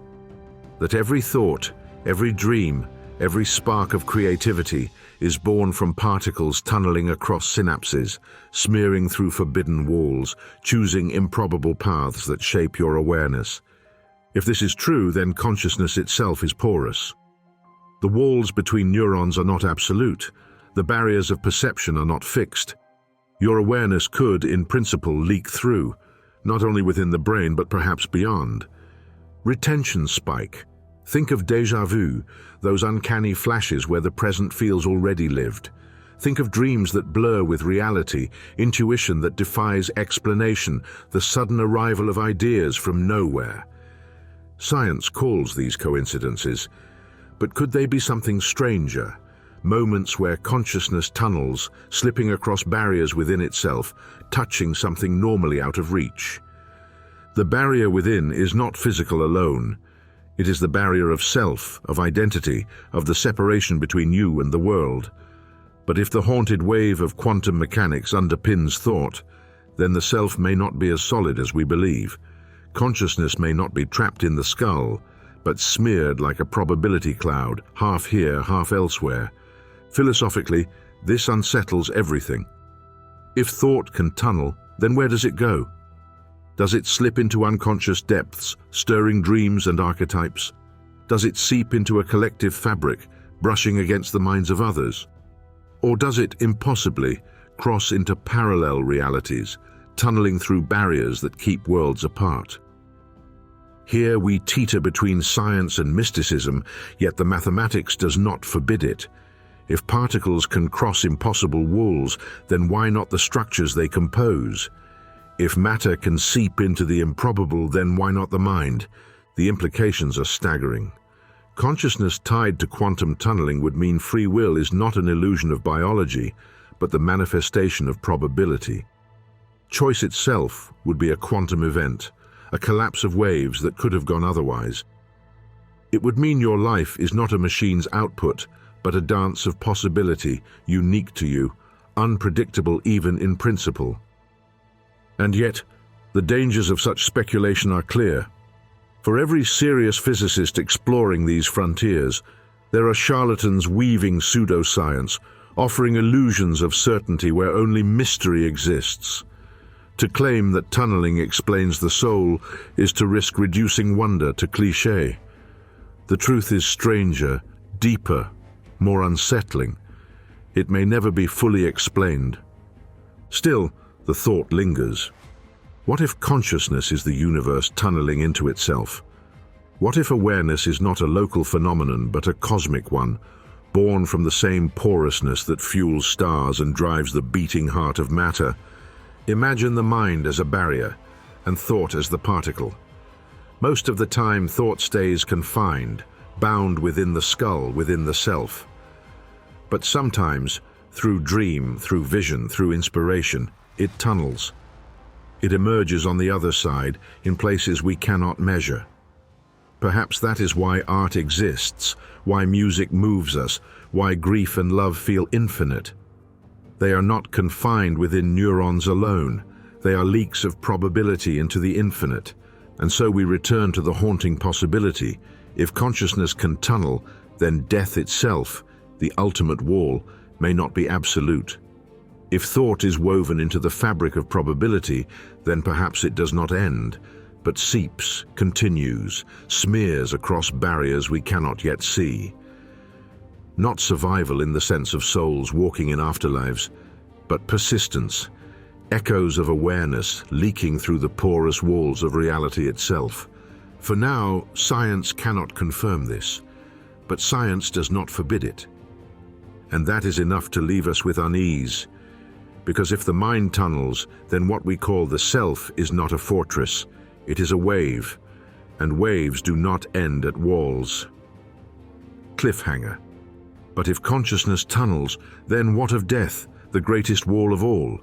That every thought, every dream, every spark of creativity is born from particles tunneling across synapses, smearing through forbidden walls, choosing improbable paths that shape your awareness. If this is true, then consciousness itself is porous. The walls between neurons are not absolute. The barriers of perception are not fixed. Your awareness could, in principle, leak through, not only within the brain but perhaps beyond. Retention spike. Think of déjà vu, those uncanny flashes where the present feels already lived. Think of dreams that blur with reality, intuition that defies explanation, the sudden arrival of ideas from nowhere. Science calls these coincidences, but could they be something stranger? Moments where consciousness tunnels, slipping across barriers within itself, touching something normally out of reach. The barrier within is not physical alone. It is the barrier of self, of identity, of the separation between you and the world. But if the haunted wave of quantum mechanics underpins thought, then the self may not be as solid as we believe. Consciousness may not be trapped in the skull, but smeared like a probability cloud, half here, half elsewhere. Philosophically, this unsettles everything. If thought can tunnel, then where does it go? Does it slip into unconscious depths, stirring dreams and archetypes? Does it seep into a collective fabric, brushing against the minds of others? Or does it, impossibly, cross into parallel realities, tunneling through barriers that keep worlds apart? Here we teeter between science and mysticism, yet the mathematics does not forbid it. If particles can cross impossible walls, then why not the structures they compose? If matter can seep into the improbable, then why not the mind? The implications are staggering. Consciousness tied to quantum tunneling would mean free will is not an illusion of biology, but the manifestation of probability. Choice itself would be a quantum event, a collapse of waves that could have gone otherwise. It would mean your life is not a machine's output, but a dance of possibility, unique to you, unpredictable even in principle. And yet, the dangers of such speculation are clear. For every serious physicist exploring these frontiers, there are charlatans weaving pseudoscience, offering illusions of certainty where only mystery exists. To claim that tunneling explains the soul is to risk reducing wonder to cliché. The truth is stranger, deeper, more unsettling. It may never be fully explained. Still, the thought lingers. What if consciousness is the universe tunneling into itself? What if awareness is not a local phenomenon but a cosmic one, born from the same porousness that fuels stars and drives the beating heart of matter? Imagine the mind as a barrier and thought as the particle. Most of the time, thought stays confined, bound within the skull, within the self. But sometimes, through dream, through vision, through inspiration, it tunnels. It emerges on the other side, in places we cannot measure. Perhaps that is why art exists, why music moves us, why grief and love feel infinite. They are not confined within neurons alone. They are leaks of probability into the infinite. And so we return to the haunting possibility. If consciousness can tunnel, then death itself, the ultimate wall, may not be absolute. If thought is woven into the fabric of probability, then perhaps it does not end, but seeps, continues, smears across barriers we cannot yet see. Not survival in the sense of souls walking in afterlives, but persistence, echoes of awareness leaking through the porous walls of reality itself. For now, science cannot confirm this, but science does not forbid it. And that is enough to leave us with unease, because if the mind tunnels, then what we call the self is not a fortress, it is a wave, and waves do not end at walls. Cliffhanger. But if consciousness tunnels, then what of death, the greatest wall of all?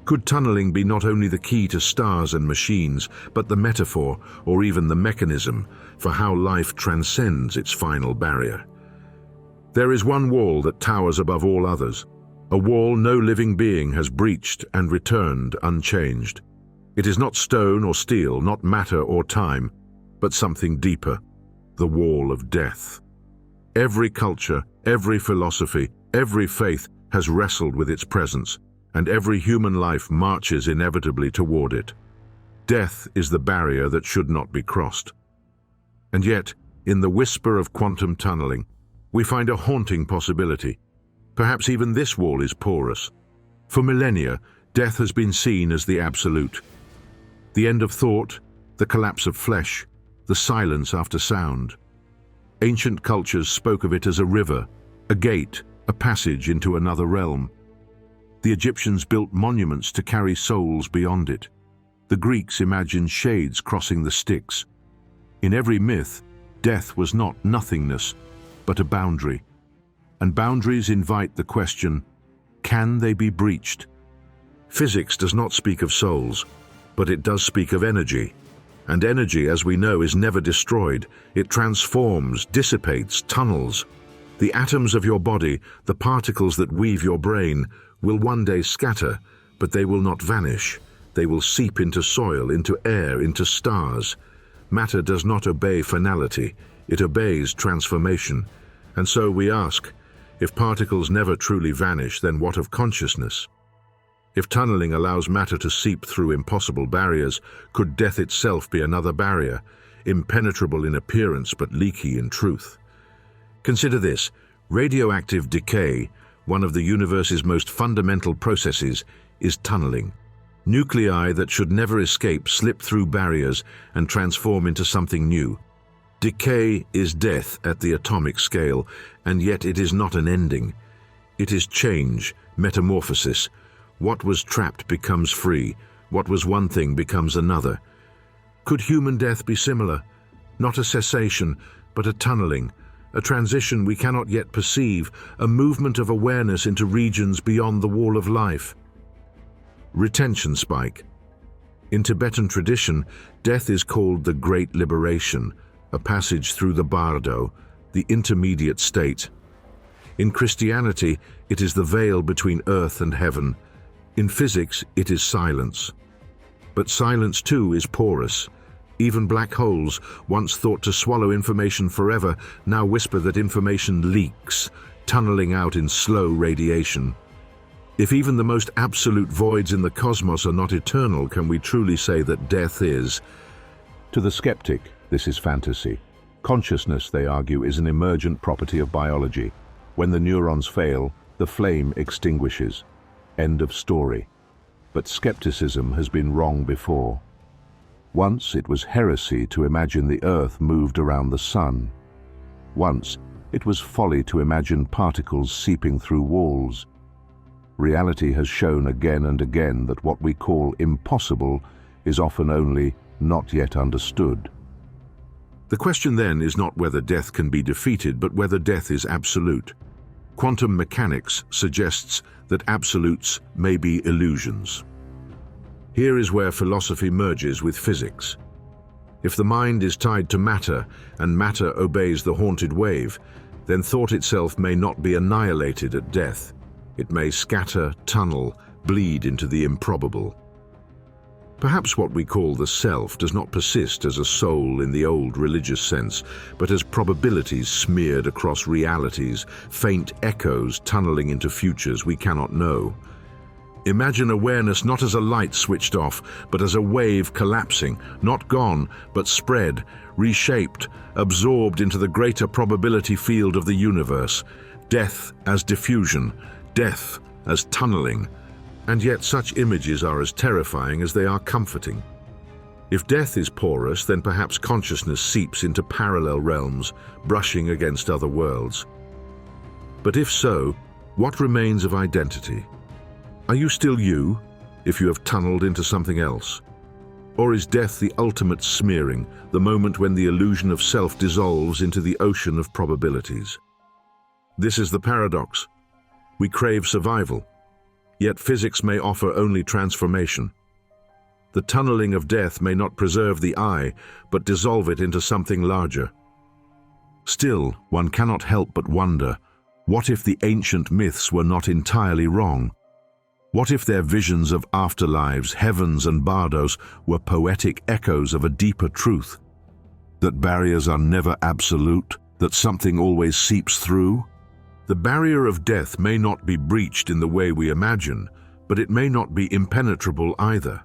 Could tunneling be not only the key to stars and machines, but the metaphor, or even the mechanism, for how life transcends its final barrier? There is one wall that towers above all others, a wall no living being has breached and returned unchanged. It is not stone or steel, not matter or time, but something deeper, the wall of death. Every culture, every philosophy, every faith has wrestled with its presence, and every human life marches inevitably toward it. Death is the barrier that should not be crossed. And yet, in the whisper of quantum tunneling, we find a haunting possibility. Perhaps even this wall is porous. For millennia, death has been seen as the absolute. The end of thought, the collapse of flesh, the silence after sound. Ancient cultures spoke of it as a river, a gate, a passage into another realm. The Egyptians built monuments to carry souls beyond it. The Greeks imagined shades crossing the Styx. In every myth, death was not nothingness, but a boundary. And boundaries invite the question, can they be breached? Physics does not speak of souls, but it does speak of energy. And energy, as we know, is never destroyed. It transforms, dissipates, tunnels. The atoms of your body, the particles that weave your brain, will one day scatter, but they will not vanish. They will seep into soil, into air, into stars. Matter does not obey finality. It obeys transformation. And so we ask, if particles never truly vanish, then what of consciousness? If tunneling allows matter to seep through impossible barriers, could death itself be another barrier, impenetrable in appearance but leaky in truth? Consider this: radioactive decay, one of the universe's most fundamental processes, is tunneling. Nuclei that should never escape slip through barriers and transform into something new. Decay is death at the atomic scale, and yet it is not an ending. It is change, metamorphosis. What was trapped becomes free. What was one thing becomes another. Could human death be similar? Not a cessation, but a tunneling, a transition we cannot yet perceive, a movement of awareness into regions beyond the wall of life. Retention spike. In Tibetan tradition, death is called the Great Liberation, a passage through the bardo, the intermediate state. In Christianity, it is the veil between earth and heaven. In physics, it is silence. But silence too is porous. Even black holes, once thought to swallow information forever, now whisper that information leaks, tunneling out in slow radiation. If even the most absolute voids in the cosmos are not eternal, can we truly say that death is? To the skeptic, this is fantasy. Consciousness, they argue, is an emergent property of biology. When the neurons fail, the flame extinguishes. End of story. But skepticism has been wrong before. Once it was heresy to imagine the Earth moved around the Sun. Once it was folly to imagine particles seeping through walls. Reality has shown again and again that what we call impossible is often only not yet understood. The question then is not whether death can be defeated, but whether death is absolute. Quantum mechanics suggests that absolutes may be illusions. Here is where philosophy merges with physics. If the mind is tied to matter, and matter obeys the haunted wave, then thought itself may not be annihilated at death. It may scatter, tunnel, bleed into the improbable. Perhaps what we call the self does not persist as a soul in the old religious sense, but as probabilities smeared across realities, faint echoes tunneling into futures we cannot know. Imagine awareness not as a light switched off, but as a wave collapsing, not gone, but spread, reshaped, absorbed into the greater probability field of the universe. Death as diffusion, death as tunneling. And yet such images are as terrifying as they are comforting. If death is porous, then perhaps consciousness seeps into parallel realms, brushing against other worlds. But if so, what remains of identity? Are you still you, if you have tunneled into something else? Or is death the ultimate smearing, the moment when the illusion of self dissolves into the ocean of probabilities? This is the paradox. We crave survival, yet physics may offer only transformation. The tunneling of death may not preserve the I, but dissolve it into something larger. Still, one cannot help but wonder, what if the ancient myths were not entirely wrong? What if their visions of afterlives, heavens and bardos were poetic echoes of a deeper truth? That barriers are never absolute, that something always seeps through? The barrier of death may not be breached in the way we imagine, but it may not be impenetrable either.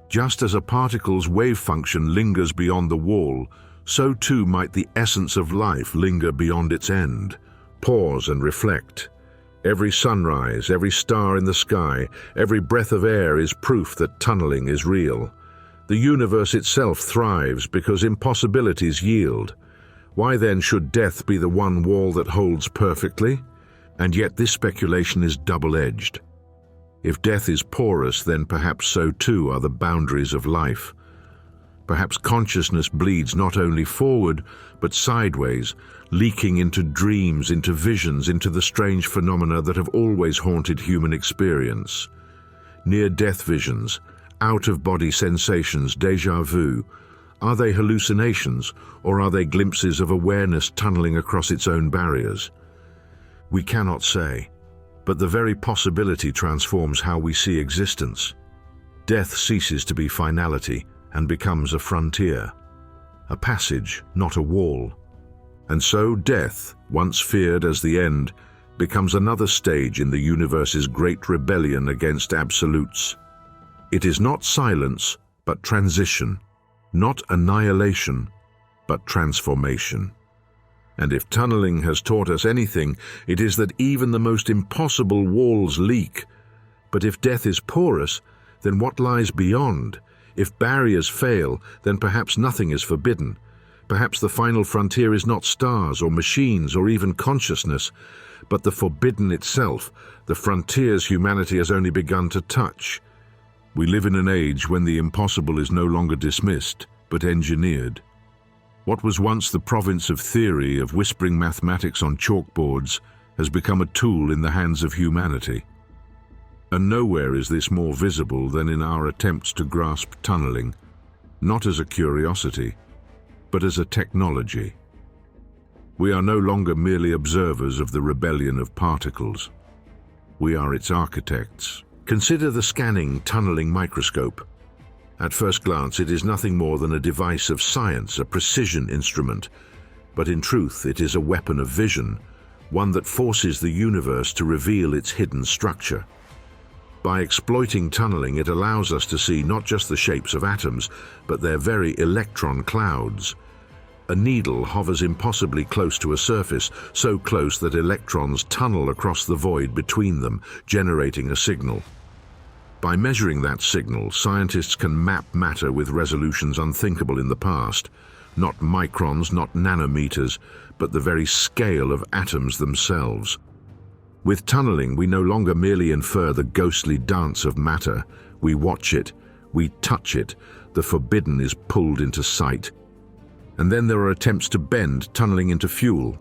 Just as a particle's wave function lingers beyond the wall, so too might the essence of life linger beyond its end. Pause and reflect. Every sunrise, every star in the sky, every breath of air is proof that tunneling is real. The universe itself thrives because impossibilities yield. Why then should death be the one wall that holds perfectly? And yet this speculation is double-edged. If death is porous, then perhaps so too are the boundaries of life. Perhaps consciousness bleeds not only forward, but sideways, leaking into dreams, into visions, into the strange phenomena that have always haunted human experience. Near-death visions, out-of-body sensations, déjà vu. Are they hallucinations, or are they glimpses of awareness tunneling across its own barriers? We cannot say, but the very possibility transforms how we see existence. Death ceases to be finality and becomes a frontier, a passage, not a wall. And so death, once feared as the end, becomes another stage in the universe's great rebellion against absolutes. It is not silence, but transition. Not annihilation, but transformation. And if tunneling has taught us anything, it is that even the most impossible walls leak. But if death is porous, then what lies beyond? If barriers fail, then perhaps nothing is forbidden. Perhaps the final frontier is not stars or machines or even consciousness, but the forbidden itself, the frontiers humanity has only begun to touch. We live in an age when the impossible is no longer dismissed, but engineered. What was once the province of theory, of whispering mathematics on chalkboards, has become a tool in the hands of humanity. And nowhere is this more visible than in our attempts to grasp tunneling, not as a curiosity, but as a technology. We are no longer merely observers of the rebellion of particles. We are its architects. Consider the scanning, tunneling microscope. At first glance, it is nothing more than a device of science, a precision instrument. But in truth, it is a weapon of vision, one that forces the universe to reveal its hidden structure. By exploiting tunneling, it allows us to see not just the shapes of atoms, but their very electron clouds. A needle hovers impossibly close to a surface, so close that electrons tunnel across the void between them, generating a signal. By measuring that signal, scientists can map matter with resolutions unthinkable in the past. Not microns, not nanometers, but the very scale of atoms themselves. With tunneling, we no longer merely infer the ghostly dance of matter. We watch it, we touch it, the forbidden is pulled into sight. And then there are attempts to bend tunneling into fuel.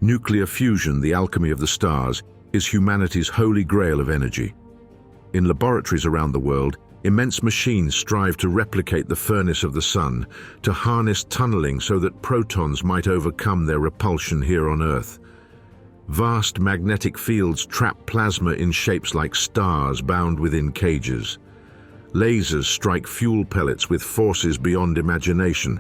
Nuclear fusion, the alchemy of the stars, is humanity's holy grail of energy. In laboratories around the world, immense machines strive to replicate the furnace of the sun, to harness tunneling so that protons might overcome their repulsion here on Earth. Vast magnetic fields trap plasma in shapes like stars bound within cages. Lasers strike fuel pellets with forces beyond imagination.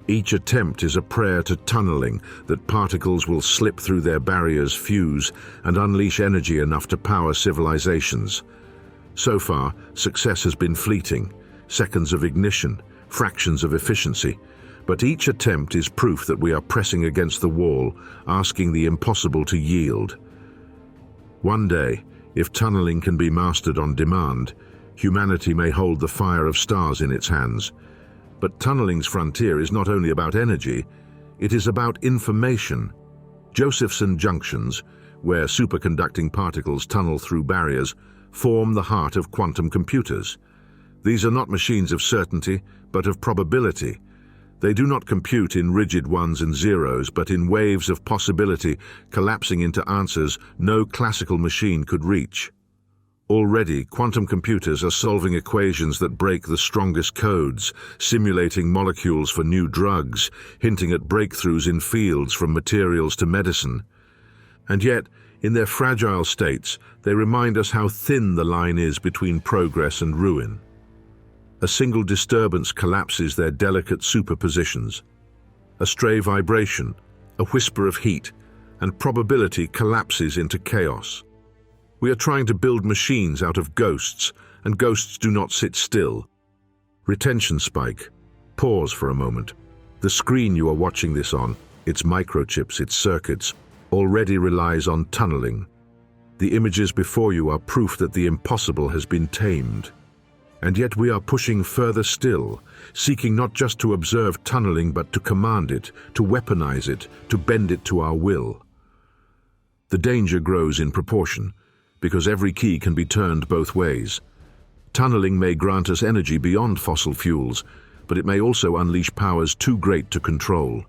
Each attempt is a prayer to tunneling, that particles will slip through their barriers, fuse, and unleash energy enough to power civilizations. So far, success has been fleeting, seconds of ignition, fractions of efficiency, but each attempt is proof that we are pressing against the wall, asking the impossible to yield. One day, if tunneling can be mastered on demand, humanity may hold the fire of stars in its hands. But tunneling's frontier is not only about energy, it is about information. Josephson junctions, where superconducting particles tunnel through barriers, form the heart of quantum computers. These are not machines of certainty, but of probability. They do not compute in rigid ones and zeros, but in waves of possibility collapsing into answers no classical machine could reach. Already, quantum computers are solving equations that break the strongest codes, simulating molecules for new drugs, hinting at breakthroughs in fields from materials to medicine. And yet, in their fragile states, they remind us how thin the line is between progress and ruin. A single disturbance collapses their delicate superpositions. A stray vibration, a whisper of heat, and probability collapses into chaos. We are trying to build machines out of ghosts, and ghosts do not sit still. Retention spike. Pause for a moment. The screen you are watching this on, its microchips, its circuits, already relies on tunneling. The images before you are proof that the impossible has been tamed. And yet we are pushing further still, seeking not just to observe tunneling but to command it, to weaponize it, to bend it to our will. The danger grows in proportion, because every key can be turned both ways. Tunneling may grant us energy beyond fossil fuels, but it may also unleash powers too great to control.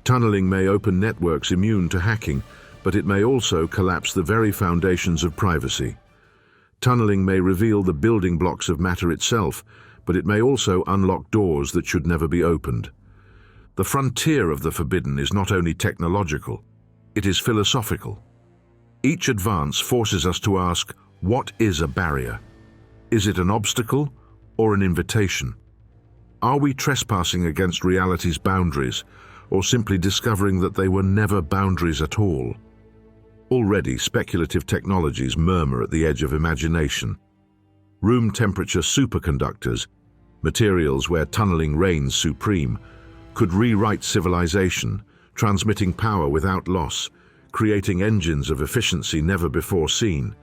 Tunneling may open networks immune to hacking, but it may also collapse the very foundations of privacy. Tunneling may reveal the building blocks of matter itself, but it may also unlock doors that should never be opened. The frontier of the forbidden is not only technological, it is philosophical. Each advance forces us to ask, what is a barrier? Is it an obstacle or an invitation? Are we trespassing against reality's boundaries, or simply discovering that they were never boundaries at all? Already, speculative technologies murmur at the edge of imagination. Room temperature superconductors, materials where tunneling reigns supreme, could rewrite civilization, transmitting power without loss, creating engines of efficiency never before seen.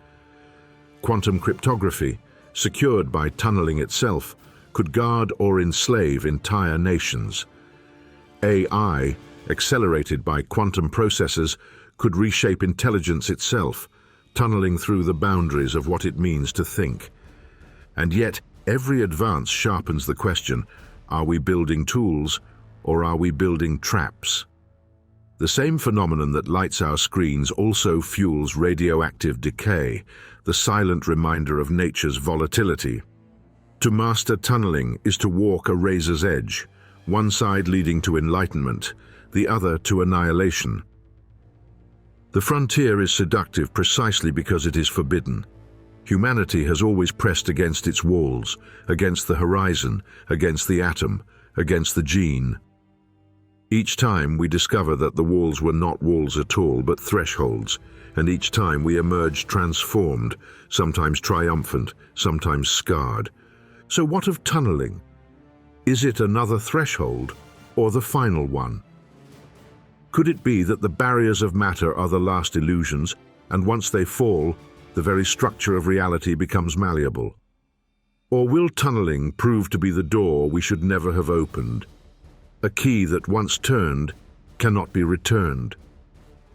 Quantum cryptography, secured by tunneling itself, could guard or enslave entire nations. AI, accelerated by quantum processors, could reshape intelligence itself, tunneling through the boundaries of what it means to think. And yet, every advance sharpens the question, are we building tools or are we building traps? The same phenomenon that lights our screens also fuels radioactive decay, the silent reminder of nature's volatility. To master tunneling is to walk a razor's edge, one side leading to enlightenment, the other to annihilation. The frontier is seductive precisely because it is forbidden. Humanity has always pressed against its walls, against the horizon, against the atom, against the gene. Each time we discover that the walls were not walls at all, but thresholds, and each time we emerge transformed, sometimes triumphant, sometimes scarred. So what of tunneling? Is it another threshold, or the final one? Could it be that the barriers of matter are the last illusions, and once they fall, the very structure of reality becomes malleable? Or will tunneling prove to be the door we should never have opened? A key that once turned cannot be returned.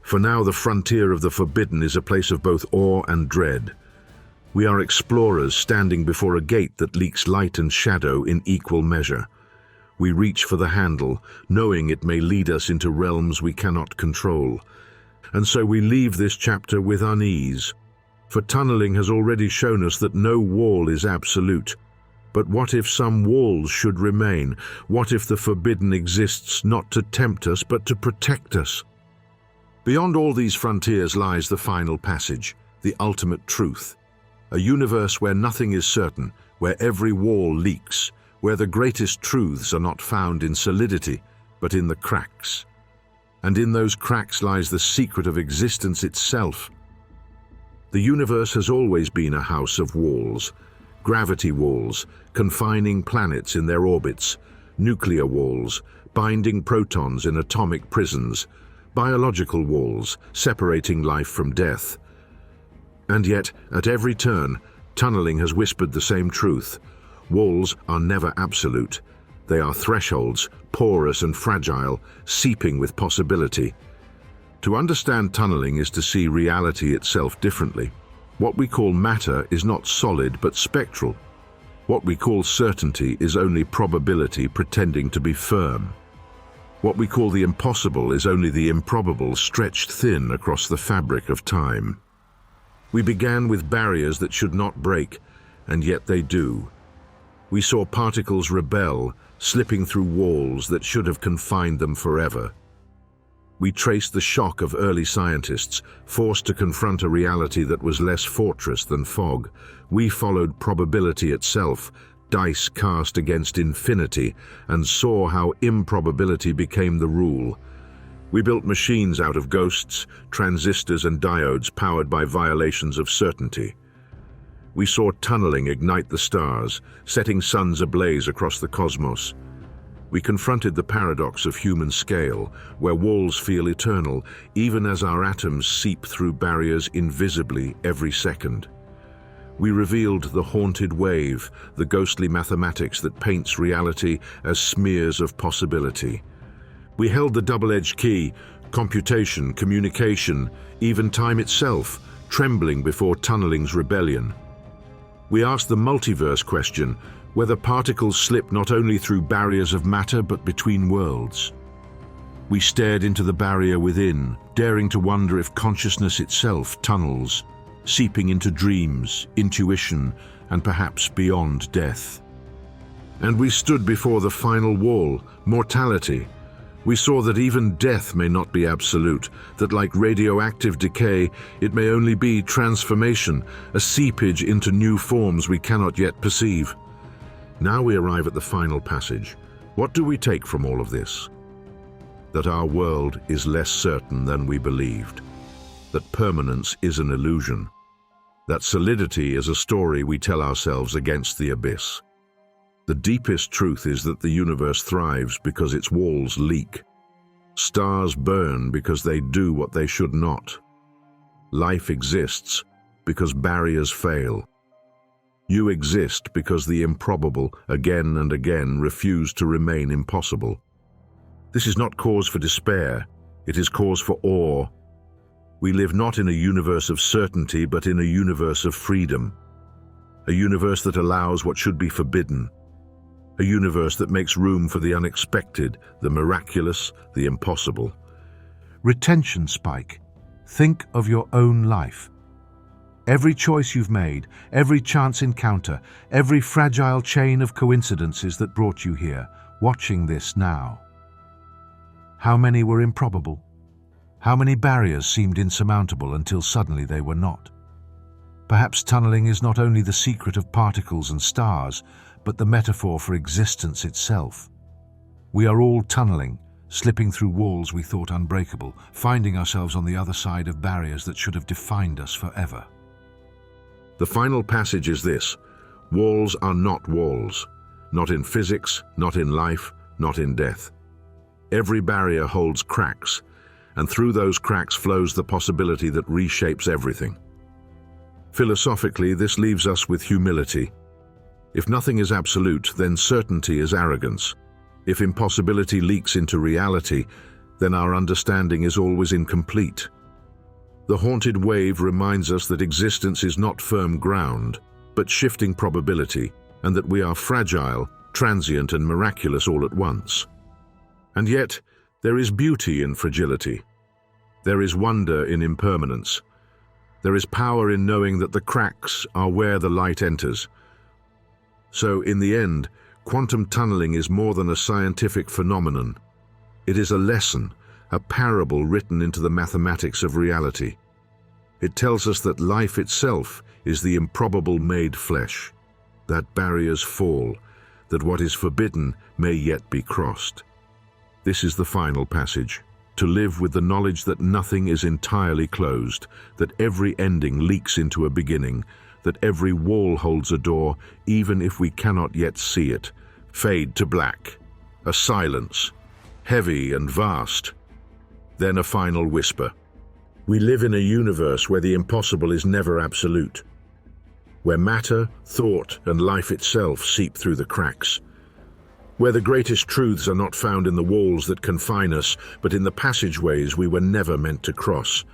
For now the frontier of the forbidden is a place of both awe and dread. We are explorers standing before a gate that leaks light and shadow in equal measure. We reach for the handle, knowing it may lead us into realms we cannot control. And so we leave this chapter with unease. For tunneling has already shown us that no wall is absolute. But what if some walls should remain? What if the forbidden exists not to tempt us, but to protect us? Beyond all these frontiers lies the final passage, the ultimate truth. A universe where nothing is certain, where every wall leaks, where the greatest truths are not found in solidity, but in the cracks. And in those cracks lies the secret of existence itself. The universe has always been a house of walls, gravity walls, confining planets in their orbits, nuclear walls, binding protons in atomic prisons, biological walls, separating life from death. And yet, at every turn, tunneling has whispered the same truth. Walls are never absolute. They are thresholds, porous and fragile, seeping with possibility. To understand tunneling is to see reality itself differently. What we call matter is not solid but spectral. What we call certainty is only probability pretending to be firm. What we call the impossible is only the improbable stretched thin across the fabric of time. We began with barriers that should not break, and yet they do. We saw particles rebel, slipping through walls that should have confined them forever. We traced the shock of early scientists, forced to confront a reality that was less fortress than fog. We followed probability itself, dice cast against infinity, and saw how improbability became the rule. We built machines out of ghosts, transistors and diodes powered by violations of certainty. We saw tunneling ignite the stars, setting suns ablaze across the cosmos. We confronted the paradox of human scale, where walls feel eternal, even as our atoms seep through barriers invisibly every second. We revealed the haunted wave, the ghostly mathematics that paints reality as smears of possibility. We held the double-edged key, computation, communication, even time itself, trembling before tunneling's rebellion. We asked the multiverse question, whether particles slip not only through barriers of matter but between worlds. We stared into the barrier within, daring to wonder if consciousness itself tunnels, seeping into dreams, intuition, and perhaps beyond death. And we stood before the final wall, mortality. We saw that even death may not be absolute, that like radioactive decay, it may only be transformation, a seepage into new forms we cannot yet perceive. Now we arrive at the final passage. What do we take from all of this? That our world is less certain than we believed. That permanence is an illusion. That solidity is a story we tell ourselves against the abyss. The deepest truth is that the universe thrives because its walls leak. Stars burn because they do what they should not. Life exists because barriers fail. You exist because the improbable, again and again, refuse to remain impossible. This is not cause for despair, it is cause for awe. We live not in a universe of certainty, but in a universe of freedom. A universe that allows what should be forbidden. A universe that makes room for the unexpected, the miraculous, the impossible. Retention spike. Think of your own life. Every choice you've made, every chance encounter, every fragile chain of coincidences that brought you here, watching this now. How many were improbable? How many barriers seemed insurmountable until suddenly they were not? Perhaps tunneling is not only the secret of particles and stars, but the metaphor for existence itself. We are all tunneling, slipping through walls we thought unbreakable, finding ourselves on the other side of barriers that should have defined us forever. The final passage is this: walls are not walls, not in physics, not in life, not in death. Every barrier holds cracks, and through those cracks flows the possibility that reshapes everything. Philosophically, this leaves us with humility. If nothing is absolute, then certainty is arrogance. If impossibility leaks into reality, then our understanding is always incomplete. The haunted wave reminds us that existence is not firm ground, but shifting probability, and that we are fragile, transient, and miraculous all at once. And yet, there is beauty in fragility. There is wonder in impermanence. There is power in knowing that the cracks are where the light enters. So, in the end, quantum tunneling is more than a scientific phenomenon. It is a lesson a parable written into the mathematics of reality. It tells us that life itself is the improbable made flesh, that barriers fall, that what is forbidden may yet be crossed. This is the final passage: to live with the knowledge that nothing is entirely closed, that every ending leaks into a beginning, that every wall holds a door, even if we cannot yet see it. Fade to black, a silence, heavy and vast. Then a final whisper. We live in a universe where the impossible is never absolute, where matter, thought, and life itself seep through the cracks, where the greatest truths are not found in the walls that confine us, but in the passageways we were never meant to cross.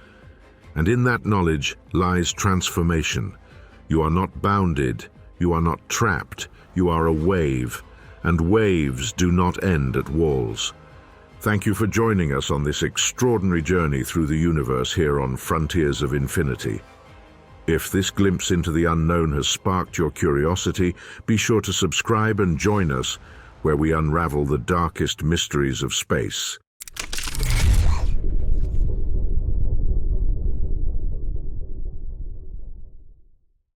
And in that knowledge lies transformation. You are not bounded, you are not trapped, you are a wave, and waves do not end at walls. Thank you for joining us on this extraordinary journey through the universe here on Frontiers of Infinity. If this glimpse into the unknown has sparked your curiosity, be sure to subscribe and join us where we unravel the darkest mysteries of space.